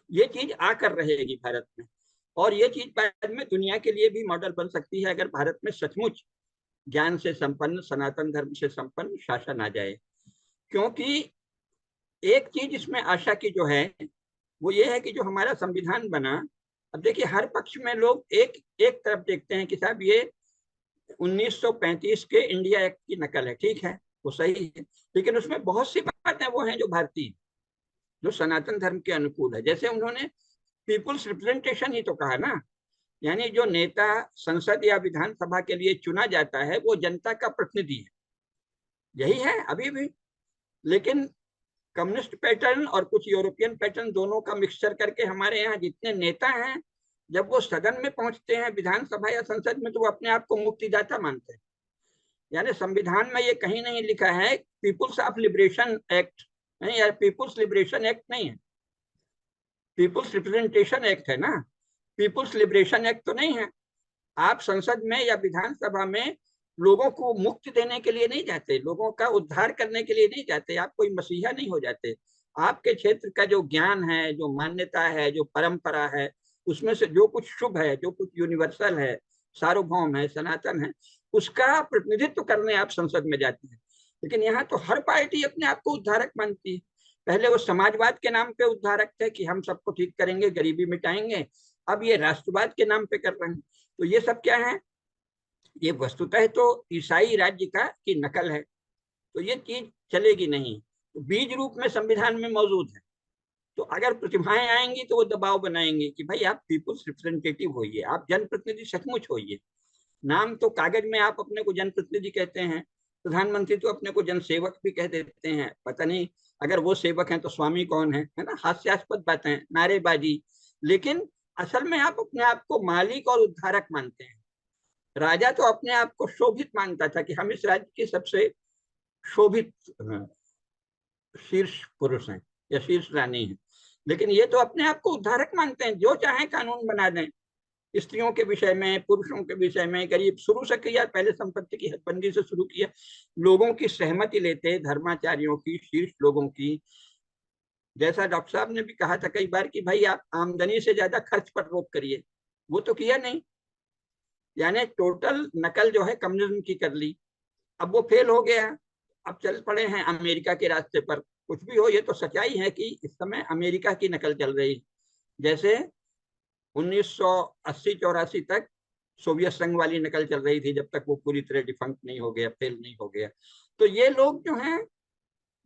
ये चीज आकर रहेगी भारत में, और ये चीज बाद में दुनिया के लिए भी मॉडल बन सकती है अगर भारत में सचमुच ज्ञान से संपन्न, सनातन धर्म से संपन्न शासन आ जाए। क्योंकि एक चीज इसमें आशा की जो है वो ये है कि जो हमारा संविधान बना, अब देखिए हर पक्ष में लोग एक एक तरफ देखते हैं कि साहब ये 1935 के इंडिया एक्ट की नकल है, ठीक है वो सही है, लेकिन उसमें बहुत सी बातें वो हैं जो भारतीय, जो सनातन धर्म के अनुकूल है। जैसे उन्होंने पीपुल्स रिप्रेजेंटेशन ही तो कहा ना, यानी जो नेता संसद या विधानसभा के लिए चुना जाता है वो जनता का प्रतिनिधि है, यही है अभी भी। लेकिन कम्युनिस्ट पैटर्न और कुछ यूरोपियन पैटर्न दोनों का मिक्सचर करके हमारे यहाँ जितने नेता हैं, जब वो सदन में पहुंचते हैं, विधानसभा या संसद में, तो वो अपने आप को मुक्तिदाता मानते हैं। यानी संविधान में ये कहीं नहीं लिखा है पीपुल्स ऑफ लिबरेशन एक्ट, नहीं यार, पीपुल्स लिबरेशन एक्ट नहीं है, पीपुल्स रिप्रेजेंटेशन एक्ट है ना, पीपुल्स लिबरेशन एक्ट तो नहीं है। आप संसद में या विधानसभा में लोगों को मुक्ति देने के लिए नहीं जाते, लोगों का उद्धार करने के लिए नहीं जाते, आप कोई मसीहा नहीं हो जाते। आपके क्षेत्र का जो ज्ञान है, जो मान्यता है, जो परंपरा है, उसमें से जो कुछ शुभ है, जो कुछ यूनिवर्सल है, सार्वभौम है, सनातन है, उसका प्रतिनिधित्व करने आप संसद में जाते हैं। लेकिन यहाँ तो हर पार्टी अपने आप को उद्धारक मानती है। पहले वो समाजवाद के नाम पे उद्धारक थे कि हम सबको ठीक करेंगे, गरीबी मिटाएंगे, अब ये राष्ट्रवाद के नाम पे कर रहे हैं। तो ये सब क्या है, ये वस्तुतः तो ईसाई राज्य का की नकल है, तो ये चीज चलेगी नहीं। तो बीज रूप में संविधान में मौजूद है, तो अगर प्रतिभाएं आएंगी तो वो दबाव बनाएंगे कि भाई आप पीपुल्स रिप्रेजेंटेटिव होइए, आप जनप्रतिनिधि सचमुच होइए। नाम तो कागज में आप अपने को जनप्रतिनिधि कहते हैं, प्रधानमंत्री तो अपने को जनसेवक भी कह देते हैं, पता नहीं अगर वो सेवक हैं तो स्वामी कौन है ना, हास्यास्पद बातें, नारेबाजी। लेकिन असल में आप अपने आप को मालिक और उद्धारक मानते हैं। राजा तो अपने आप को शोभित मानता था कि हम इस राज्य की सबसे शोभित शीर्ष पुरुष हैं या शीर्ष रानी हैं, लेकिन ये तो अपने आप को उद्धारक मानते हैं, जो चाहे कानून बना दें, स्त्रियों के विषय में, पुरुषों के विषय में, करीब शुरू से किया, पहले संपत्ति की हदबंदी से शुरू किया, लोगों की सहमति लेते, धर्माचार्यों की, शीर्ष लोगों की। जैसा डॉक्टर साहब ने भी कहा था कई बार कि भाई आप आमदनी से ज्यादा खर्च पर रोक करिए, वो तो किया नहीं। यानी टोटल नकल जो है कम्युनिज्म की कर ली, अब वो फेल हो गया, अब चल पड़े हैं अमेरिका के रास्ते पर। कुछ भी हो, ये तो सच्चाई है कि इस समय अमेरिका की नकल चल रही है। जैसे 1980-84 तक सोवियत संघ वाली नकल चल रही थी, जब तक वो पूरी तरह डिफंक्ट नहीं हो गया, फेल नहीं हो गया। तो ये लोग जो हैं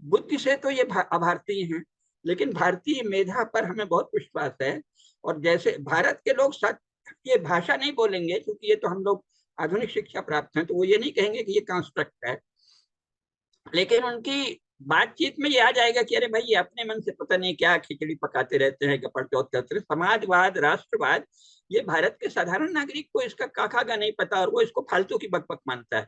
बुद्धि से तो ये अभारतीय हैं, लेकिन भारतीय मेधा पर हमें बहुत विश्वास है। और जैसे भारत के लोग ये भाषा नहीं बोलेंगे, क्योंकि ये तो हम लोग आधुनिक शिक्षा प्राप्त हैं, तो वो ये नहीं कहेंगे कि ये कंस्ट्रक्ट है, लेकिन उनकी बातचीत में ये आ जाएगा कि अरे भाई ये अपने मन से पता नहीं क्या खिचड़ी पकाते रहते हैं, गपड़ चौथ करते हैं, समाजवाद, राष्ट्रवाद, ये भारत के साधारण नागरिक को इसका काका का नहीं पता, और वो इसको फालतू की बकबक मानता है।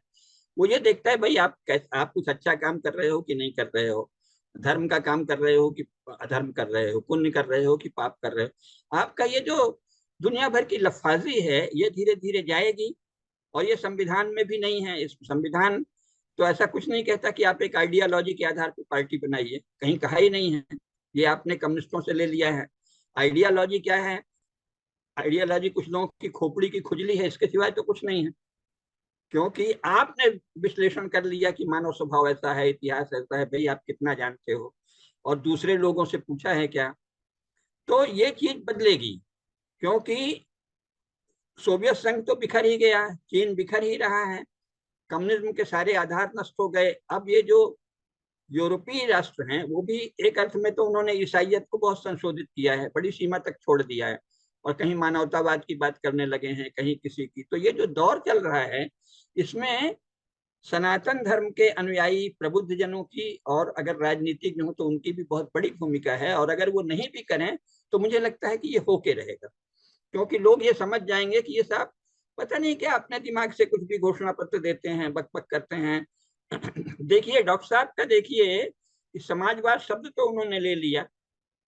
वो ये देखता है भाई आप कुछ अच्छा काम कर रहे हो कि नहीं कर रहे हो, धर्म का काम कर रहे हो कि अधर्म कर रहे हो, पुण्य कर रहे हो कि पाप कर रहे हो। आपका ये जो दुनिया भर की लफाजी है ये धीरे धीरे जाएगी, और ये संविधान में भी नहीं है। इस संविधान तो ऐसा कुछ नहीं कहता कि आप एक आइडियोलॉजी के आधार पर पार्टी बनाइए, कहीं कहा ही नहीं है, ये आपने कम्युनिस्टों से ले लिया है। आइडियोलॉजी क्या है, आइडियोलॉजी कुछ लोगों की खोपड़ी की खुजली है, इसके सिवाय तो कुछ नहीं है। क्योंकि आपने विश्लेषण कर लिया कि मानव स्वभाव ऐसा है, इतिहास ऐसा है, भाई आप कितना जानते हो, और दूसरे लोगों से पूछा है क्या? तो ये चीज बदलेगी, क्योंकि सोवियत संघ तो बिखर ही गया है, चीन बिखर ही रहा है, कम्युनिज्म के सारे आधार नष्ट हो गए। अब ये जो यूरोपीय राष्ट्र हैं वो भी एक अर्थ में तो उन्होंने ईसाइयत को बहुत संशोधित किया है, बड़ी सीमा तक छोड़ दिया है, और कहीं मानवतावाद की बात करने लगे हैं, कहीं किसी की। तो ये जो दौर चल रहा है इसमें सनातन धर्म के अनुयायी प्रबुद्ध जनों की, और अगर राजनीतिज्ञ हो तो उनकी भी बहुत बड़ी भूमिका है। और अगर वो नहीं भी करें तो मुझे लगता है कि ये होके रहेगा, क्योंकि लोग ये समझ जाएंगे कि ये साहब पता नहीं क्या अपने दिमाग से कुछ भी घोषणा पत्र देते हैं, बक बक करते हैं। देखिए डॉक्टर साहब का, देखिए समाजवाद शब्द तो उन्होंने ले लिया,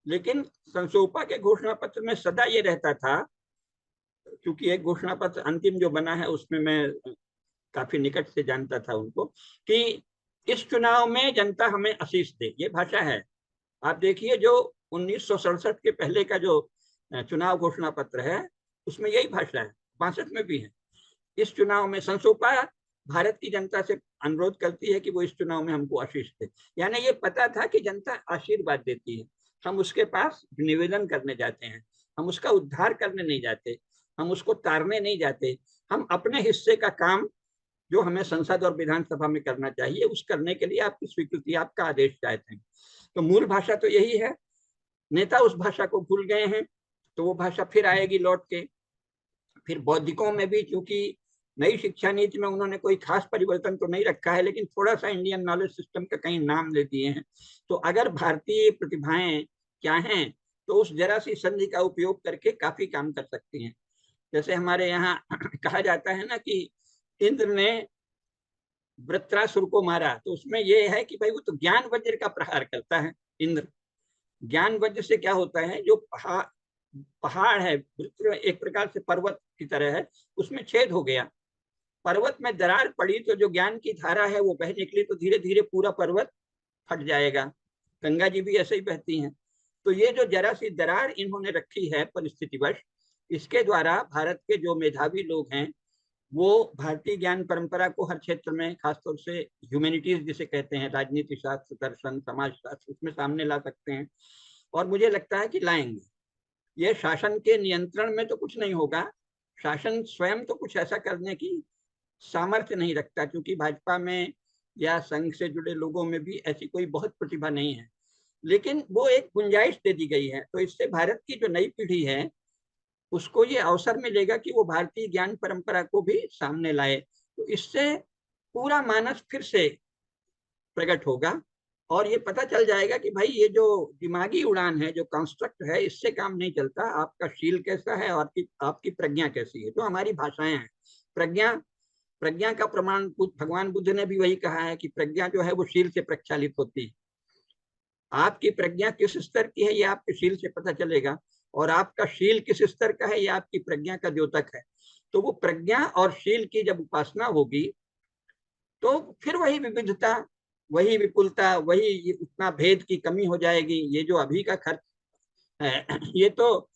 लेकिन संसोपा के घोषणा पत्र में सदा ये रहता था, क्योंकि एक घोषणा पत्र अंतिम जो बना है उसमें मैं काफी निकट से जानता था उनको, कि इस चुनाव में जनता हमें आशीष दे, ये भाषा है। आप देखिए जो 1967 के पहले का जो चुनाव घोषणा पत्र है उसमें यही भाषा है, 62 में भी है। इस चुनाव में संसोपा भारत की जनता से अनुरोध करती है कि वो इस चुनाव में हमको आशीष दे। यानी ये पता था कि जनता आशीर्वाद देती है, हम उसके पास निवेदन करने जाते हैं, हम उसका उद्धार करने नहीं जाते, हम उसको तारने नहीं जाते, हम अपने हिस्से का काम जो हमें संसद और विधानसभा में करना चाहिए उस करने के लिए आपकी स्वीकृति, आपका आदेश चाहते हैं। तो मूल भाषा तो यही है, नेता उस भाषा को भूल गए हैं, तो वो भाषा फिर आएगी लौट के। फिर बौद्धिकों में भी, चूंकि नई शिक्षा नीति में उन्होंने कोई खास परिवर्तन तो नहीं रखा है, लेकिन थोड़ा सा इंडियन नॉलेज सिस्टम का कहीं नाम ले दिए हैं। तो अगर भारतीय प्रतिभाएं चाहें तो उस जरा सी संधि का उपयोग करके काफी काम कर सकती हैं। जैसे हमारे यहाँ कहा जाता है ना कि इंद्र ने वृत्रासुर को मारा, तो उसमें यह है कि भाई वो तो ज्ञान वज्र का प्रहार करता है इंद्र। ज्ञान वज्र से क्या होता है, जो पहाड़ है, वृत्र एक प्रकार से पर्वत की तरह है, उसमें छेद हो गया, पर्वत में दरार पड़ी, तो जो ज्ञान की धारा है वो बह निकली, तो धीरे धीरे पूरा पर्वत फट जाएगा। गंगा जी भी ऐसे ही बहती हैं। तो ये जो जरा सी दरार इन्होंने रखी है परिस्थितिवश, इसके द्वारा भारत के जो मेधावी लोग हैं वो भारतीय ज्ञान परंपरा को हर क्षेत्र में, खासतौर से ह्यूमैनिटीज जिसे कहते हैं, राजनीति शास्त्र, दर्शन, समाज शास्त्र, उसमें सामने ला सकते हैं। और मुझे लगता है कि लाएंगे। ये शासन के नियंत्रण में तो कुछ नहीं होगा, शासन स्वयं तो कुछ ऐसा करने की सामर्थ्य नहीं रखता, क्योंकि भाजपा में या संघ से जुड़े लोगों में भी ऐसी कोई बहुत प्रतिभा नहीं है, लेकिन वो एक गुंजाइश दे दी गई है। तो इससे भारत की जो नई पीढ़ी है उसको ये अवसर मिलेगा कि वो भारतीय ज्ञान परंपरा को भी सामने लाए। तो इससे पूरा मानस फिर से प्रकट होगा और ये पता चल जाएगा कि भाई ये जो दिमागी उड़ान है, जो कंस्ट्रक्ट है, इससे काम नहीं चलता। आपका शील कैसा है और आपकी प्रज्ञा कैसी है, जो हमारी भाषाएं हैं। प्रज्ञा प्रज्ञा का प्रमाण भगवान बुद्ध ने भी वही कहा है कि प्रज्ञा जो है वो शील से प्रक्षालित होती है। आपकी प्रज्ञा किस स्तर की है ये आपके शील से पता चलेगा, और आपका शील किस स्तर का है ये आपकी प्रज्ञा का द्योतक है। तो वो प्रज्ञा और शील की जब उपासना होगी तो फिर वही विविधता, वही विपुलता, वही उतना भेद की कमी हो जाएगी। ये जो अभी का खर्च है ये तो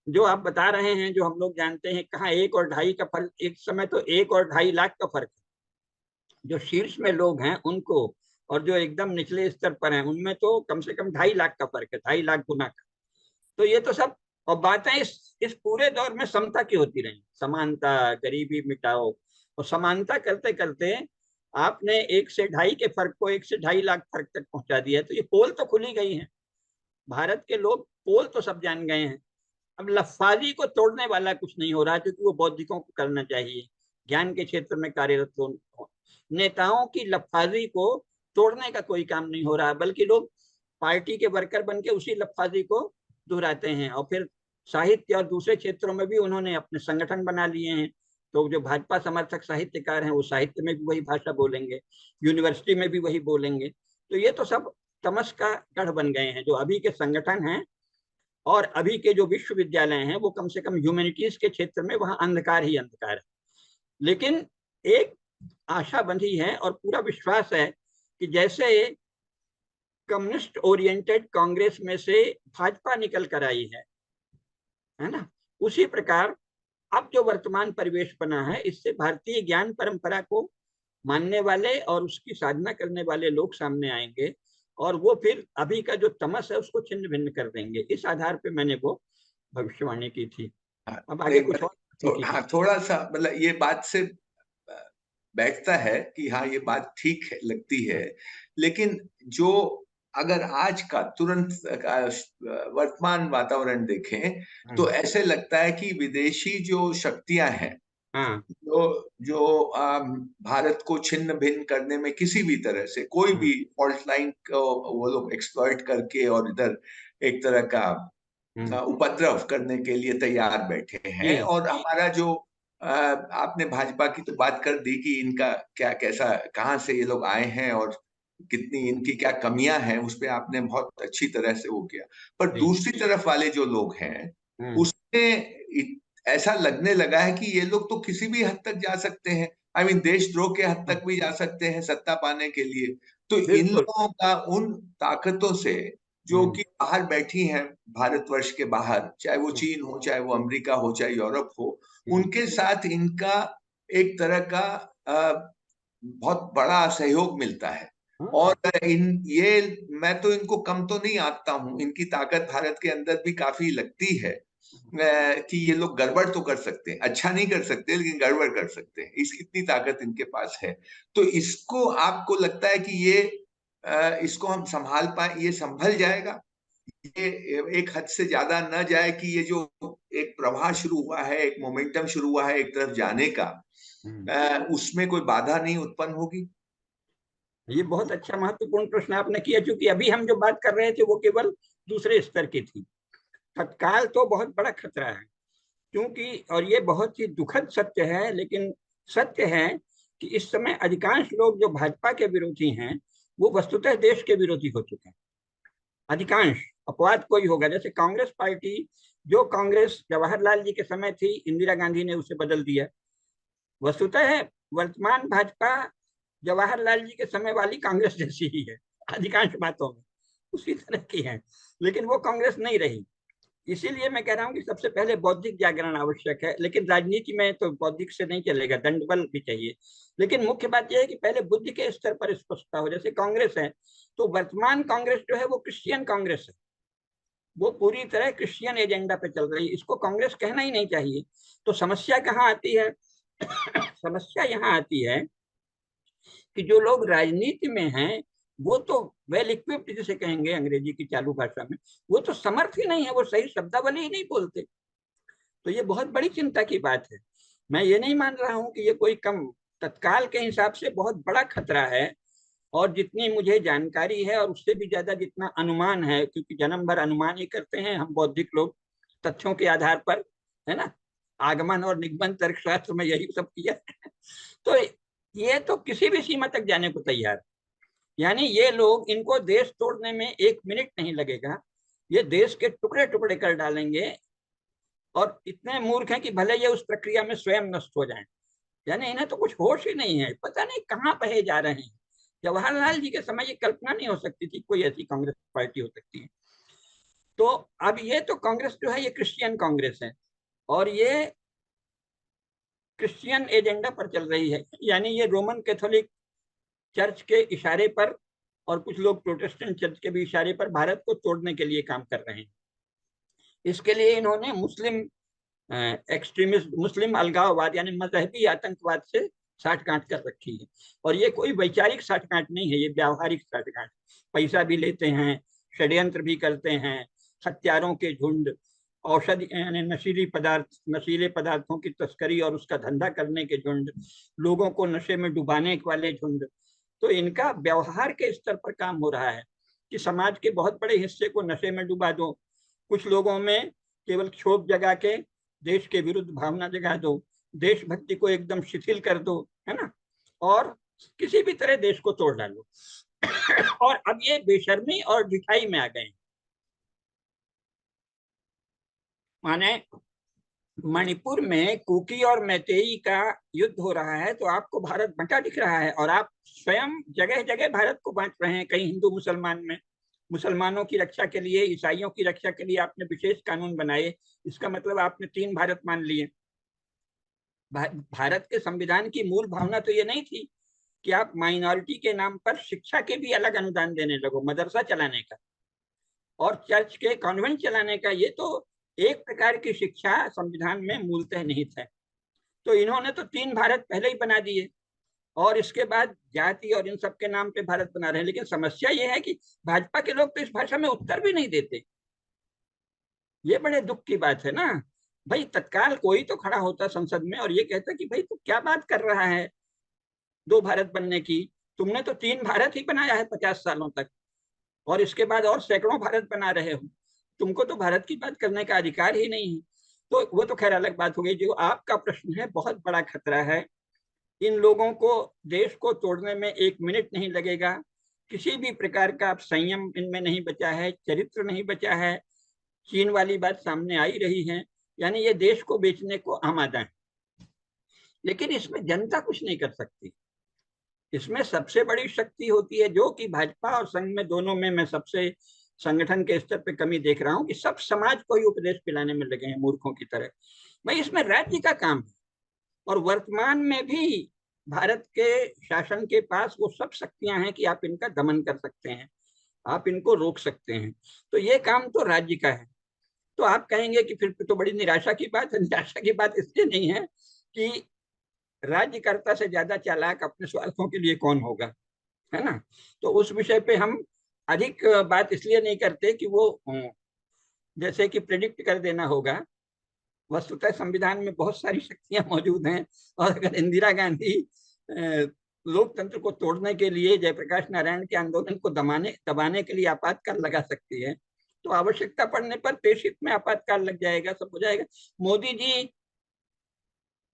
जो आप बता रहे हैं, जो हम लोग जानते हैं, कहाँ 1 और 2.5 का फर्क, एक समय तो 1 और 2.5 लाख का फर्क है जो शीर्ष में लोग हैं उनको, और जो एकदम निचले स्तर पर हैं उनमें तो कम से कम 2.5 लाख का फर्क है, 2.5 लाख गुना का। तो ये तो सब, और बातें इस पूरे दौर में समता की होती रही, समानता, गरीबी मिटाओ, और समानता करते करते आपने 1 से 2.5 के फर्क को 1 से 2.5 लाख फर्क तक पहुंचा दिया है। तो ये पोल तो खुली गई है, भारत के लोग पोल तो सब जान गए हैं। अब लफाजी को तोड़ने वाला कुछ नहीं हो रहा, क्योंकि वो बौद्धिकों को करना चाहिए, ज्ञान के क्षेत्र में कार्यरत हो। नेताओं की लफाजी को तोड़ने का कोई काम नहीं हो रहा, बल्कि लोग पार्टी के वर्कर बन के उसी लफाजी को दोहराते हैं। और फिर साहित्य और दूसरे क्षेत्रों में भी उन्होंने अपने संगठन बना लिए हैं। तो जो भाजपा समर्थक साहित्यकार हैं वो साहित्य में भी वही भाषा बोलेंगे, यूनिवर्सिटी में भी वही बोलेंगे। तो ये तो सब तमस का गढ़ बन गए हैं। जो अभी के संगठन हैं और अभी के जो विश्वविद्यालय हैं वो कम से कम ह्यूमैनिटीज के क्षेत्र में वहां अंधकार ही अंधकार है। लेकिन एक आशा बंधी है और पूरा विश्वास है कि जैसे कम्युनिस्ट ओरिएंटेड कांग्रेस में से भाजपा निकल कर आई है ना, उसी प्रकार अब जो वर्तमान परिवेश बना है इससे भारतीय ज्ञान परंपरा को मानने वाले और उसकी साधना करने वाले लोग सामने आएंगे, और वो फिर अभी का जो तमस है उसको छिन्न भिन्न कर देंगे। इस आधार पे मैंने वो भविष्यवाणी की थी। अब आगे एक कुछ और हाँ, थोड़ा सा मतलब ये बात से बैठता है कि हाँ ये बात ठीक है, लगती है। लेकिन जो अगर आज का तुरंत वर्तमान वातावरण देखें तो ऐसे लगता है कि विदेशी जो शक्तियां हैं, हाँ जो भारत को छिन्न भिन्न करने में किसी भी तरह से कोई भी फॉल्ट लाइन को वो लोग एक्सप्लॉइट करके और इधर एक तरह का उपद्रव करने के लिए तैयार बैठे हैं। और हमारा जो आपने भाजपा की तो बात कर दी कि इनका क्या कैसा कहाँ से ये लोग आए हैं और कितनी इनकी क्या कमियां हैं, उस पर आपने बहुत अच्छी तरह से वो किया। पर दूसरी तरफ वाले जो लोग हैं उसमें ऐसा लगने लगा है कि ये लोग तो किसी भी हद तक जा सकते हैं। आई मीन देशद्रोह के हद तक भी जा सकते हैं सत्ता पाने के लिए। तो इन लोगों का उन ताकतों से जो कि बाहर बैठी हैं भारतवर्ष के बाहर, चाहे वो चीन हो, चाहे वो अमेरिका हो, चाहे यूरोप हो, उनके साथ इनका एक तरह का बहुत बड़ा सहयोग मिलता है। हाँ, और मैं तो इनको कम तो नहीं आंकता हूं, इनकी ताकत भारत के अंदर भी काफी लगती है कि ये लोग गड़बड़ तो कर सकते हैं, अच्छा नहीं कर सकते लेकिन गड़बड़ कर सकते हैं, इतनी ताकत इनके पास है। तो इसको आपको लगता है कि इसको हम संभाल पाए, ये संभल जाएगा, ये एक हद से ज्यादा न जाए कि ये जो एक प्रवाह शुरू हुआ है, एक मोमेंटम शुरू हुआ है एक तरफ जाने का, उसमें कोई बाधा नहीं उत्पन्न होगी? ये बहुत अच्छा महत्वपूर्ण प्रश्न आपने किया, क्योंकि अभी हम जो बात कर रहे थे वो केवल दूसरे स्तर की थी। तत्काल तो बहुत बड़ा खतरा है, क्योंकि और ये बहुत ही दुखद सत्य है, लेकिन सत्य है कि इस समय अधिकांश लोग जो भाजपा के विरोधी हैं वो वस्तुतः देश के विरोधी हो चुके हैं। अधिकांश, अपवाद कोई होगा, जैसे कांग्रेस पार्टी, जो कांग्रेस जवाहरलाल जी के समय थी, इंदिरा गांधी ने उसे बदल दिया। वस्तुतः वर्तमान भाजपा जवाहरलाल जी के समय वाली कांग्रेस जैसी ही है, अधिकांश बातों में उसी तरह की है, लेकिन वो कांग्रेस नहीं रही। इसीलिए मैं कह रहा हूँ कि सबसे पहले बौद्धिक जागरण आवश्यक है, लेकिन राजनीति में तो बौद्धिक से नहीं चलेगा, दंड बल भी चाहिए। लेकिन मुख्य बात यह है कि पहले बुद्धि के स्तर पर स्पष्टता हो। जैसे कांग्रेस है, तो वर्तमान कांग्रेस जो है वो क्रिश्चियन कांग्रेस है, वो पूरी तरह क्रिश्चियन एजेंडा पे चल रही है, इसको कांग्रेस कहना ही नहीं चाहिए। तो समस्या कहाँ आती है? समस्या यहाँ आती है कि जो लोग राजनीति में हैं वो तो वेल इक्विप्ड, जिसे कहेंगे अंग्रेजी की चालू भाषा में, वो तो समर्थ ही नहीं है, वो सही शब्दावली ही नहीं बोलते। तो ये बहुत बड़ी चिंता की बात है। मैं ये नहीं मान रहा हूं कि ये कोई कम, तत्काल के हिसाब से बहुत बड़ा खतरा है। और जितनी मुझे जानकारी है और उससे भी ज्यादा जितना अनुमान है, क्योंकि जन्म भर अनुमान ही करते हैं हम बौद्धिक लोग, तथ्यों के आधार पर, है ना, आगमन और निगमन तर्कशास्त्र में यही सब किया। तो ये तो किसी भी सीमा तक जाने को तैयार, यानी ये लोग, इनको देश तोड़ने में एक मिनट नहीं लगेगा, ये देश के टुकड़े टुकड़े कर डालेंगे। और इतने मूर्ख हैं कि भले ये उस प्रक्रिया में स्वयं नष्ट हो जाएं। यानी इन्हें तो कुछ होश ही नहीं है, पता नहीं कहाँ बहे जा रहे हैं। जवाहरलाल जी के समय ये कल्पना नहीं हो सकती थी कोई ऐसी कांग्रेस पार्टी हो सकती है। तो अब ये तो कांग्रेस जो है ये क्रिश्चियन कांग्रेस है, और ये क्रिश्चियन एजेंडा पर चल रही है, यानी ये रोमन कैथोलिक चर्च के इशारे पर और कुछ लोग प्रोटेस्टेंट चर्च के भी इशारे पर भारत को तोड़ने के लिए काम कर रहे हैं। इसके लिए इन्होंने मुस्लिम एक्सट्रीमिस्ट, मुस्लिम अलगाववाद यानी मजहबी आतंकवाद से साठगांठ कर रखी है। और ये कोई वैचारिक साठगांठ नहीं है, ये व्यावहारिक साठगांठ। पैसा भी लेते हैं, षड्यंत्र भी करते हैं, हत्यारों के झुंड, औषधि यानी नशीले पदार्थों की तस्करी और उसका धंधा करने के झुंड, लोगों को नशे में डुबाने वाले झुंड। तो इनका व्यवहार के स्तर पर काम हो रहा है कि समाज के बहुत बड़े हिस्से को नशे में डुबा दो, कुछ लोगों में केवल क्षोभ जगा के देश के विरुद्ध भावना जगा दो, देशभक्ति को एकदम शिथिल कर दो, है ना, और किसी भी तरह देश को तोड़ डालो। और अब ये बेशर्मी और ढिठाई में आ गए। माने मणिपुर में कुकी और मैतेई का युद्ध हो रहा है, तो आपको भारत बंटा दिख रहा है, और आप स्वयं जगह जगह भारत को बांट रहे हैं, कहीं हिंदू मुसलमान में। मुसलमानों की रक्षा के लिए, ईसाइयों की रक्षा के लिए आपने विशेष कानून बनाए, इसका मतलब आपने तीन भारत मान लिए। भारत के संविधान की मूल भावना तो ये नहीं थी कि आप माइनॉरिटी के नाम पर शिक्षा के भी अलग अनुदान देने लगो, मदरसा चलाने का और चर्च के कॉन्वेंट चलाने का। ये तो एक प्रकार की शिक्षा संविधान में मूलतः निहित है। तो इन्होंने तो तीन भारत पहले ही बना दिए, और इसके बाद जाति और इन सब के नाम पे भारत बना रहे हैं। लेकिन समस्या ये है कि भाजपा के लोग तो इस भाषा में उत्तर भी नहीं देते। ये बड़े दुख की बात है ना। भाई तत्काल कोई तो खड़ा होता संसद में और ये कहता कि भाई तू क्या बात कर रहा है दो भारत बनने की, तुमने तो तीन भारत ही बनाया है 50 सालों तक, और इसके बाद और सैकड़ों भारत बना रहे हो, तुमको तो भारत की बात करने का अधिकार ही नहीं है। तो वो तो खैर अलग बात हो गई। जो आपका प्रश्न है, बहुत बड़ा खतरा है। इन लोगों को देश को तोड़ने में एक मिनट नहीं लगेगा। किसी भी प्रकार का आप संयम इनमें नहीं बचा है, चरित्र नहीं बचा है। चीन वाली बात सामने आ ही रही है, यानी ये देश को बेचने को आमादा है। लेकिन इसमें जनता कुछ नहीं कर सकती। इसमें सबसे बड़ी शक्ति होती है, जो कि भाजपा और संघ में दोनों में मैं सबसे संगठन के स्तर पे कमी देख रहा हूं, कि सब समाज को ही उपदेश पिलाने में लगे हैं मूर्खों की तरह। भाई इसमें राज्य का काम है, और वर्तमान में भी भारत के शासन के पास वो सब शक्तियां हैं कि आप इनका दमन कर सकते हैं, आप इनको रोक सकते हैं। तो ये काम तो राज्य का है। तो आप कहेंगे कि फिर तो बड़ी निराशा की बात है। निराशा की बात इसलिए नहीं है कि राज्यकर्ता से ज्यादा चालाक अपने स्वार्थों के लिए कौन होगा, है ना। तो उस विषय पे हम अधिक बात इसलिए नहीं करते कि वो जैसे कि प्रिडिक्ट कर देना होगा। वस्तुतः संविधान में बहुत सारी शक्तियां मौजूद हैं, और अगर इंदिरा गांधी लोकतंत्र को तोड़ने के लिए जयप्रकाश नारायण के आंदोलन को दबाने के लिए आपातकाल लगा सकती है, तो आवश्यकता पड़ने पर पेशित में आपातकाल लग जाएगा, सब हो जाएगा। मोदी जी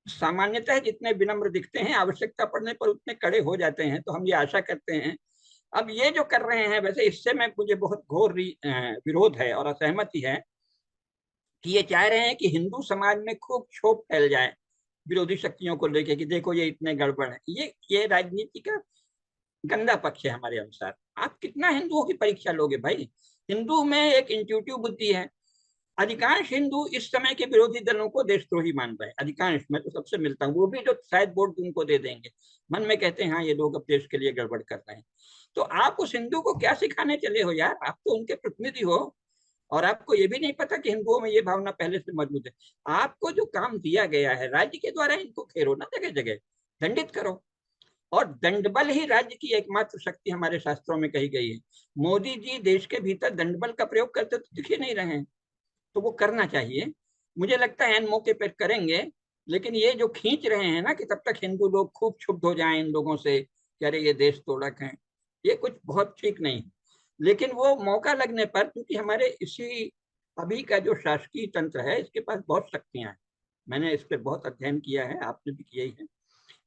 सामान्यतः जितने विनम्र दिखते हैं, आवश्यकता पड़ने पर उतने कड़े हो जाते हैं। तो हम ये आशा करते हैं। अब ये जो कर रहे हैं, वैसे इससे मैं मुझे बहुत घोर विरोध है और असहमति है कि ये चाह रहे हैं कि हिंदू समाज में खूब क्षोभ फैल जाए विरोधी शक्तियों को लेकर कि देखो ये इतने गड़बड़ है। ये राजनीति का गंदा पक्ष है हमारे अनुसार। आप कितना हिंदुओं की परीक्षा लोगे भाई। हिंदू में एक इंट्यूटिव बुद्धि है। अधिकांश हिंदू इस समय के विरोधी दलों को देशद्रोही मान रहे हैं। अधिकांश, मैं तो सबसे मिलता हूँ, वो भी जो शायद वोट उनको दे देंगे, मन में कहते हैं हाँ ये लोग अब देश के लिए गड़बड़ कर रहे हैं। तो आप उस हिंदू को क्या सिखाने चले हो यार, आप तो उनके प्रतिनिधि हो। और आपको ये भी नहीं पता कि हिंदुओं में ये भावना पहले से मौजूद है। आपको जो काम दिया गया है राज्य के द्वारा, इनको घेरो ना, जगह जगह दंडित करो। और दंडबल ही राज्य की एकमात्र शक्ति हमारे शास्त्रों में कही गई है। मोदी जी देश के भीतर दंडबल का प्रयोग करते तो दिख ही नहीं रहे हैं। तो वो करना चाहिए। मुझे लगता है एन मौके पर करेंगे। लेकिन ये जो खींच रहे हैं ना कि तब तक हिंदू लोग खूब क्षुब्ध हो जाएं इन लोगों से कि अरे ये देश तोड़क हैं, ये कुछ बहुत ठीक नहीं। लेकिन वो मौका लगने पर, क्योंकि हमारे इसी अभी का जो शासकीय तंत्र है इसके पास बहुत शक्तियां हैं। मैंने इस पर बहुत अध्ययन किया है, आपने भी किया ही है।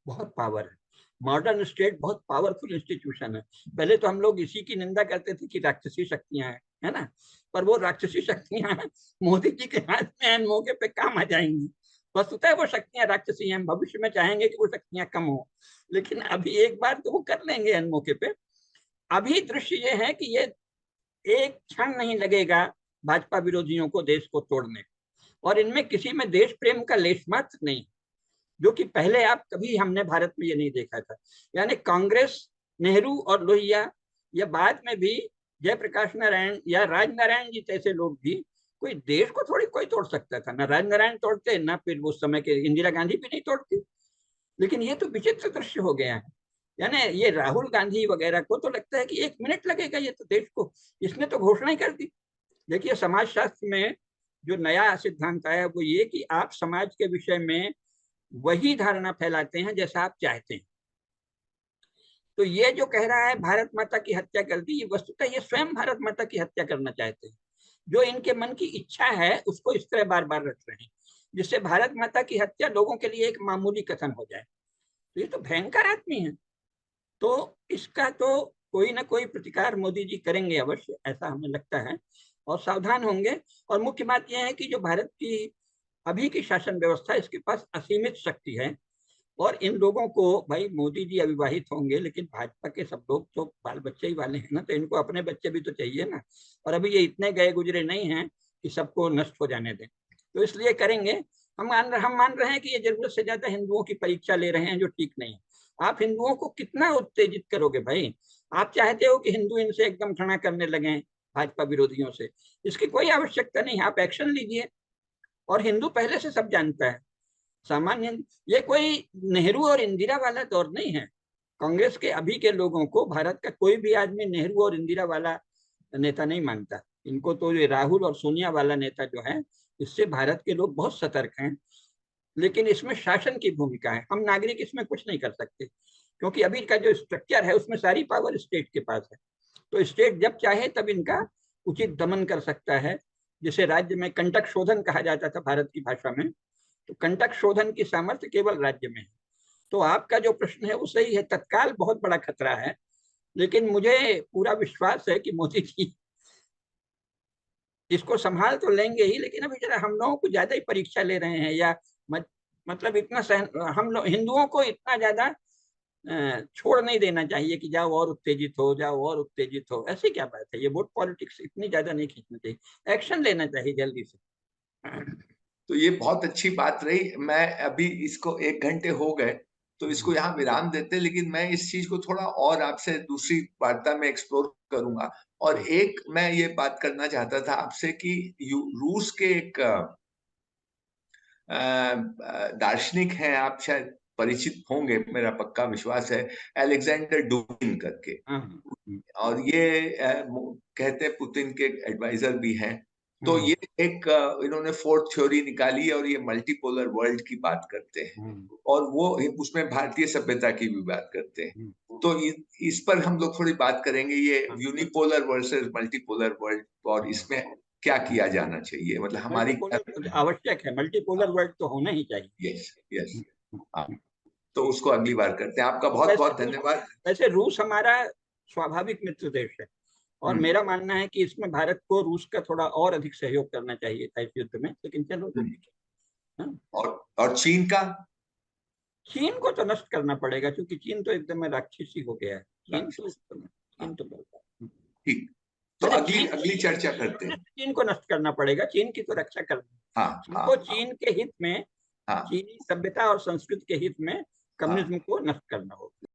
बहुत पावर है। मॉडर्न स्टेट बहुत पावरफुल इंस्टीट्यूशन है। पहले तो हम लोग इसी की निंदा करते थे कि राक्षसी शक्तियां हैं, है ना। पर वो राक्षसी शक्तियां मोदी जी के हाथ में एन मौके पे काम आ जाएंगी। वस्तुतः है वो शक्तियां राक्षसी हैं। भविष्य में चाहेंगे कि वो शक्तियां कम हो, लेकिन अभी एक बार तो वो कर लेंगे एन मौके पे। अभी दृश्य ये है कि ये एक क्षण नहीं लगेगा भाजपा विरोधियों को देश को तोड़ने। और इनमें किसी में देश प्रेम का लेश मात्र नहीं, जो कि पहले आप कभी हमने भारत में ये नहीं देखा था। यानी कांग्रेस, नेहरू और लोहिया, या बाद में भी जयप्रकाश नारायण या राजनारायण जी जैसे लोग भी, कोई देश को थोड़ी कोई तोड़ सकता था। ना राजनारायण तोड़ते, ना फिर उस समय के इंदिरा गांधी भी नहीं तोड़ती। लेकिन ये तो विचित्र दृश्य हो गया है। यानी ये राहुल गांधी वगैरह को तो लगता है कि 1 मिनट लगेगा ये तो देश को, इसने तो घोषणा ही कर दी। देखिए समाजशास्त्र में जो नया सिद्धांत आया वो ये कि आप समाज के विषय में वही धारणा फैलाते हैं जैसा आप चाहते हैं। तो ये जो कह रहा है भारत माता की हत्या कर दी, ये वस्तुतः ये स्वयं भारत माता की हत्या करना चाहते हैं। जो इनके मन की इच्छा है उसको इस तरह बार बार रख रहे हैं, जिससे भारत माता की हत्या लोगों के लिए एक मामूली कथन हो जाए। तो ये तो भयंकर आदमी है। तो इसका तो कोई ना कोई प्रतिकार मोदी जी करेंगे अवश्य, ऐसा हमें लगता है। और सावधान होंगे। और मुख्य बात यह है कि जो भारत की अभी की शासन व्यवस्था, इसके पास असीमित शक्ति है। और इन लोगों को, भाई मोदी जी अविवाहित होंगे लेकिन भाजपा के सब लोग तो बाल बच्चे ही वाले हैं ना, तो इनको अपने बच्चे भी तो चाहिए ना। और अभी ये इतने गए गुजरे नहीं हैं कि सबको नष्ट हो जाने दें। तो इसलिए करेंगे। हम मान रहे हैं कि ये जरूरत से ज्यादा हिंदुओं की परीक्षा ले रहे हैं, जो ठीक नहीं है। आप हिंदुओं को कितना उत्तेजित करोगे भाई। आप चाहते हो कि हिंदू इनसे एकदम खड़ा करने लगे भाजपा विरोधियों से, इसकी कोई आवश्यकता नहीं। आप एक्शन लीजिए। और हिंदू पहले से सब जानता है। सामान्य, ये कोई नेहरू और इंदिरा वाला दौर नहीं है। कांग्रेस के अभी के लोगों को भारत का कोई भी आदमी नेहरू और इंदिरा वाला नेता नहीं मानता। इनको तो ये राहुल और सोनिया वाला नेता जो है, इससे भारत के लोग बहुत सतर्क हैं। लेकिन इसमें शासन की भूमिका है। हम नागरिक इसमें कुछ नहीं कर सकते, क्योंकि अभी का जो स्ट्रक्चर है उसमें सारी पावर स्टेट के पास है। तो स्टेट जब चाहे तब इनका उचित दमन कर सकता है। जिसे राज्य में कंटक शोधन कहा जाता था भारत की भाषा में, तो कंटक शोधन की सामर्थ्य केवल राज्य में है। तो आपका जो प्रश्न है वो सही है, तत्काल बहुत बड़ा खतरा है। लेकिन मुझे पूरा विश्वास है कि मोदी जी इसको संभाल तो लेंगे ही। लेकिन अभी जरा हम लोगों को ज्यादा ही परीक्षा ले रहे हैं, या मतलब इतना सहन, हम लोग हिंदुओं को इतना ज्यादा छोड़ नहीं देना चाहिए कि जाओ और उत्तेजित हो, जाओ और उत्तेजित हो। ऐसी क्या बात है, ये वोट पॉलिटिक्स इतनी ज्यादा नहीं खींचना चाहिए, एक्शन लेना चाहिए जल्दी से। तो ये बहुत अच्छी बात रही। मैं अभी इसको 1 घंटे हो गए, तो इसको यहाँ विराम देते हैं, लेकिन मैं इस चीज को थोड़ा और आपसे दूसरी वार्ता में एक्सप्लोर करूंगा। और एक मैं ये बात करना चाहता था आपसे कि रूस के एक दार्शनिक हैं, आप शायद परिचित होंगे, मेरा पक्का विश्वास है, अलेक्जेंडर डुगिन करके। और ये कहते हैं पुतिन के एडवाइजर भी हैं। तो ये एक इन्होंने फोर्थ थ्योरी निकाली है और ये मल्टीपोलर वर्ल्ड की बात करते हैं, और वो उसमें भारतीय सभ्यता की भी बात करते हैं। तो इस पर हम लोग थोड़ी बात करेंगे, ये यूनिपोलर वर्सेस मल्टीपोलर वर्ल्ड, और इसमें क्या किया जाना चाहिए, मतलब हमारी आवश्यक है, मल्टीपोलर वर्ल्ड तो होना ही चाहिए। यस यस, तो उसको अगली बार करते हैं। आपका बहुत बहुत धन्यवाद। वैसे रूस हमारा स्वाभाविक मित्र देश है, और मेरा मानना है कि इसमें भारत को रूस का थोड़ा और अधिक सहयोग करना चाहिए था इस युद्ध में, लेकिन चलो। और चीन का? चीन को तो नष्ट करना पड़ेगा, क्योंकि चीन तो एकदम राक्षसी हो गया है। चीन तो ठीक, तो अगली चर्चा करते हैं। चीन को नष्ट करना पड़ेगा, चीन की तो रक्षा करना। तो चीन के हित में, चीनी सभ्यता और संस्कृति के हित में कम्युनिज्म को नष्ट करना होगा।